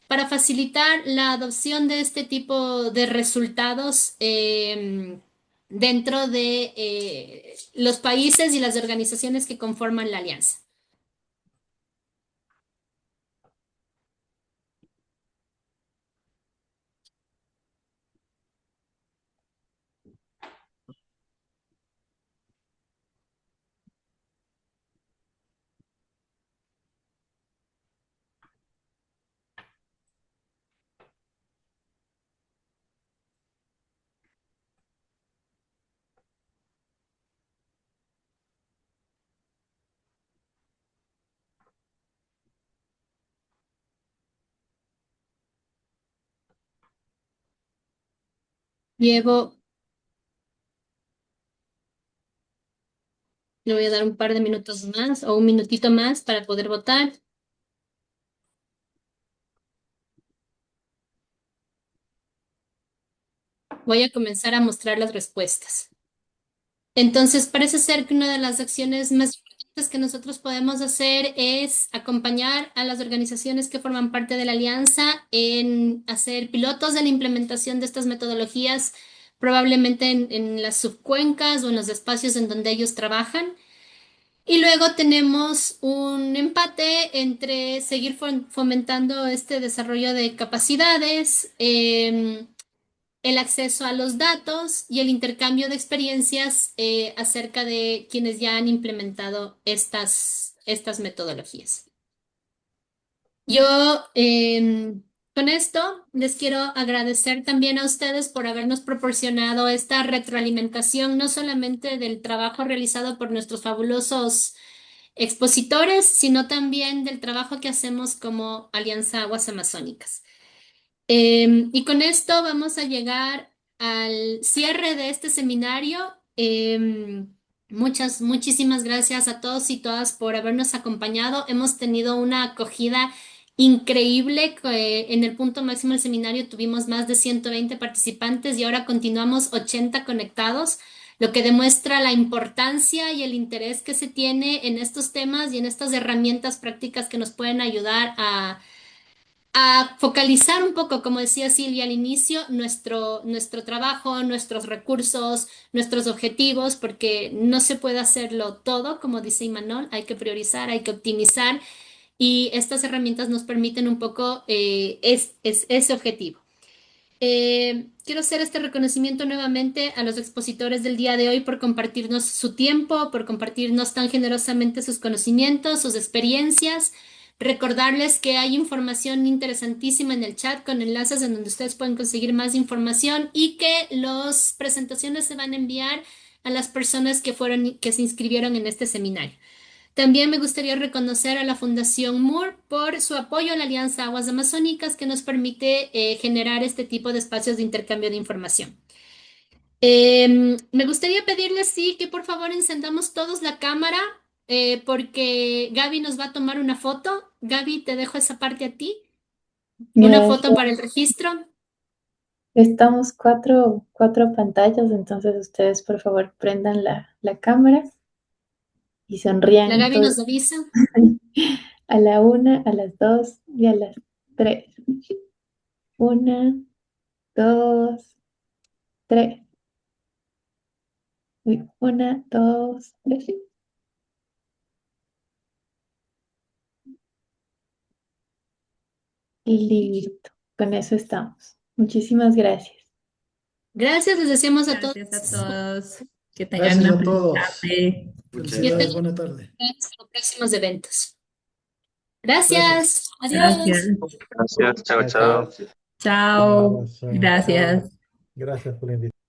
para facilitar la adopción de este tipo de resultados dentro de los países y las organizaciones que conforman la alianza. Llevo, le voy a dar un par de minutos más o un minutito más para poder votar. Voy a comenzar a mostrar las respuestas. Entonces, parece ser que una de las acciones más importantes que nosotros podemos hacer es acompañar a las organizaciones que forman parte de la alianza en hacer pilotos de la implementación de estas metodologías, probablemente en las subcuencas o en los espacios en donde ellos trabajan. Y luego tenemos un empate entre seguir fomentando este desarrollo de capacidades, el acceso a los datos y el intercambio de experiencias acerca de quienes ya han implementado estas metodologías. Yo con esto les quiero agradecer también a ustedes por habernos proporcionado esta retroalimentación, no solamente del trabajo realizado por nuestros fabulosos expositores, sino también del trabajo que hacemos como Alianza Aguas Amazónicas. Y con esto vamos a llegar al cierre de este seminario. Muchísimas gracias a todos y todas por habernos acompañado. Hemos tenido una acogida increíble. En el punto máximo del seminario tuvimos más de 120 participantes y ahora continuamos 80 conectados, lo que demuestra la importancia y el interés que se tiene en estos temas y en estas herramientas prácticas que nos pueden ayudar a focalizar un poco, como decía Silvia al inicio, nuestro trabajo, nuestros recursos, nuestros objetivos, porque no se puede hacerlo todo, como dice Imanol, hay que priorizar, hay que optimizar y estas herramientas nos permiten un poco ese objetivo. Quiero hacer este reconocimiento nuevamente a los expositores del día de hoy por compartirnos su tiempo, por compartirnos tan generosamente sus conocimientos, sus experiencias. Recordarles que hay información interesantísima en el chat con enlaces en donde ustedes pueden conseguir más información y que las presentaciones se van a enviar a las personas que se inscribieron en este seminario. También me gustaría reconocer a la Fundación Moore por su apoyo a la Alianza Aguas Amazónicas que nos permite generar este tipo de espacios de intercambio de información. Me gustaría pedirles, sí, que por favor encendamos todos la cámara porque Gaby nos va a tomar una foto. Gaby, te dejo esa parte a ti. Una Ya foto para el registro. estamos cuatro pantallas, entonces ustedes por favor prendan la cámara y La sonrían Gaby todos nos avisa. a la una, a las dos y a las tres. Una, dos, tres. Uy, una, dos, tres. Listo. Con eso estamos. Muchísimas gracias. Gracias, les deseamos a todos. Gracias a todos. Que tengan Gracias una a feliz todos. tarde. Felicidades, buena tarde. Hasta los próximos eventos. Gracias. Gracias. Gracias. Adiós. Gracias, chao, Chao, chao. chao. Chao. Chao. Gracias. Gracias por la invitación.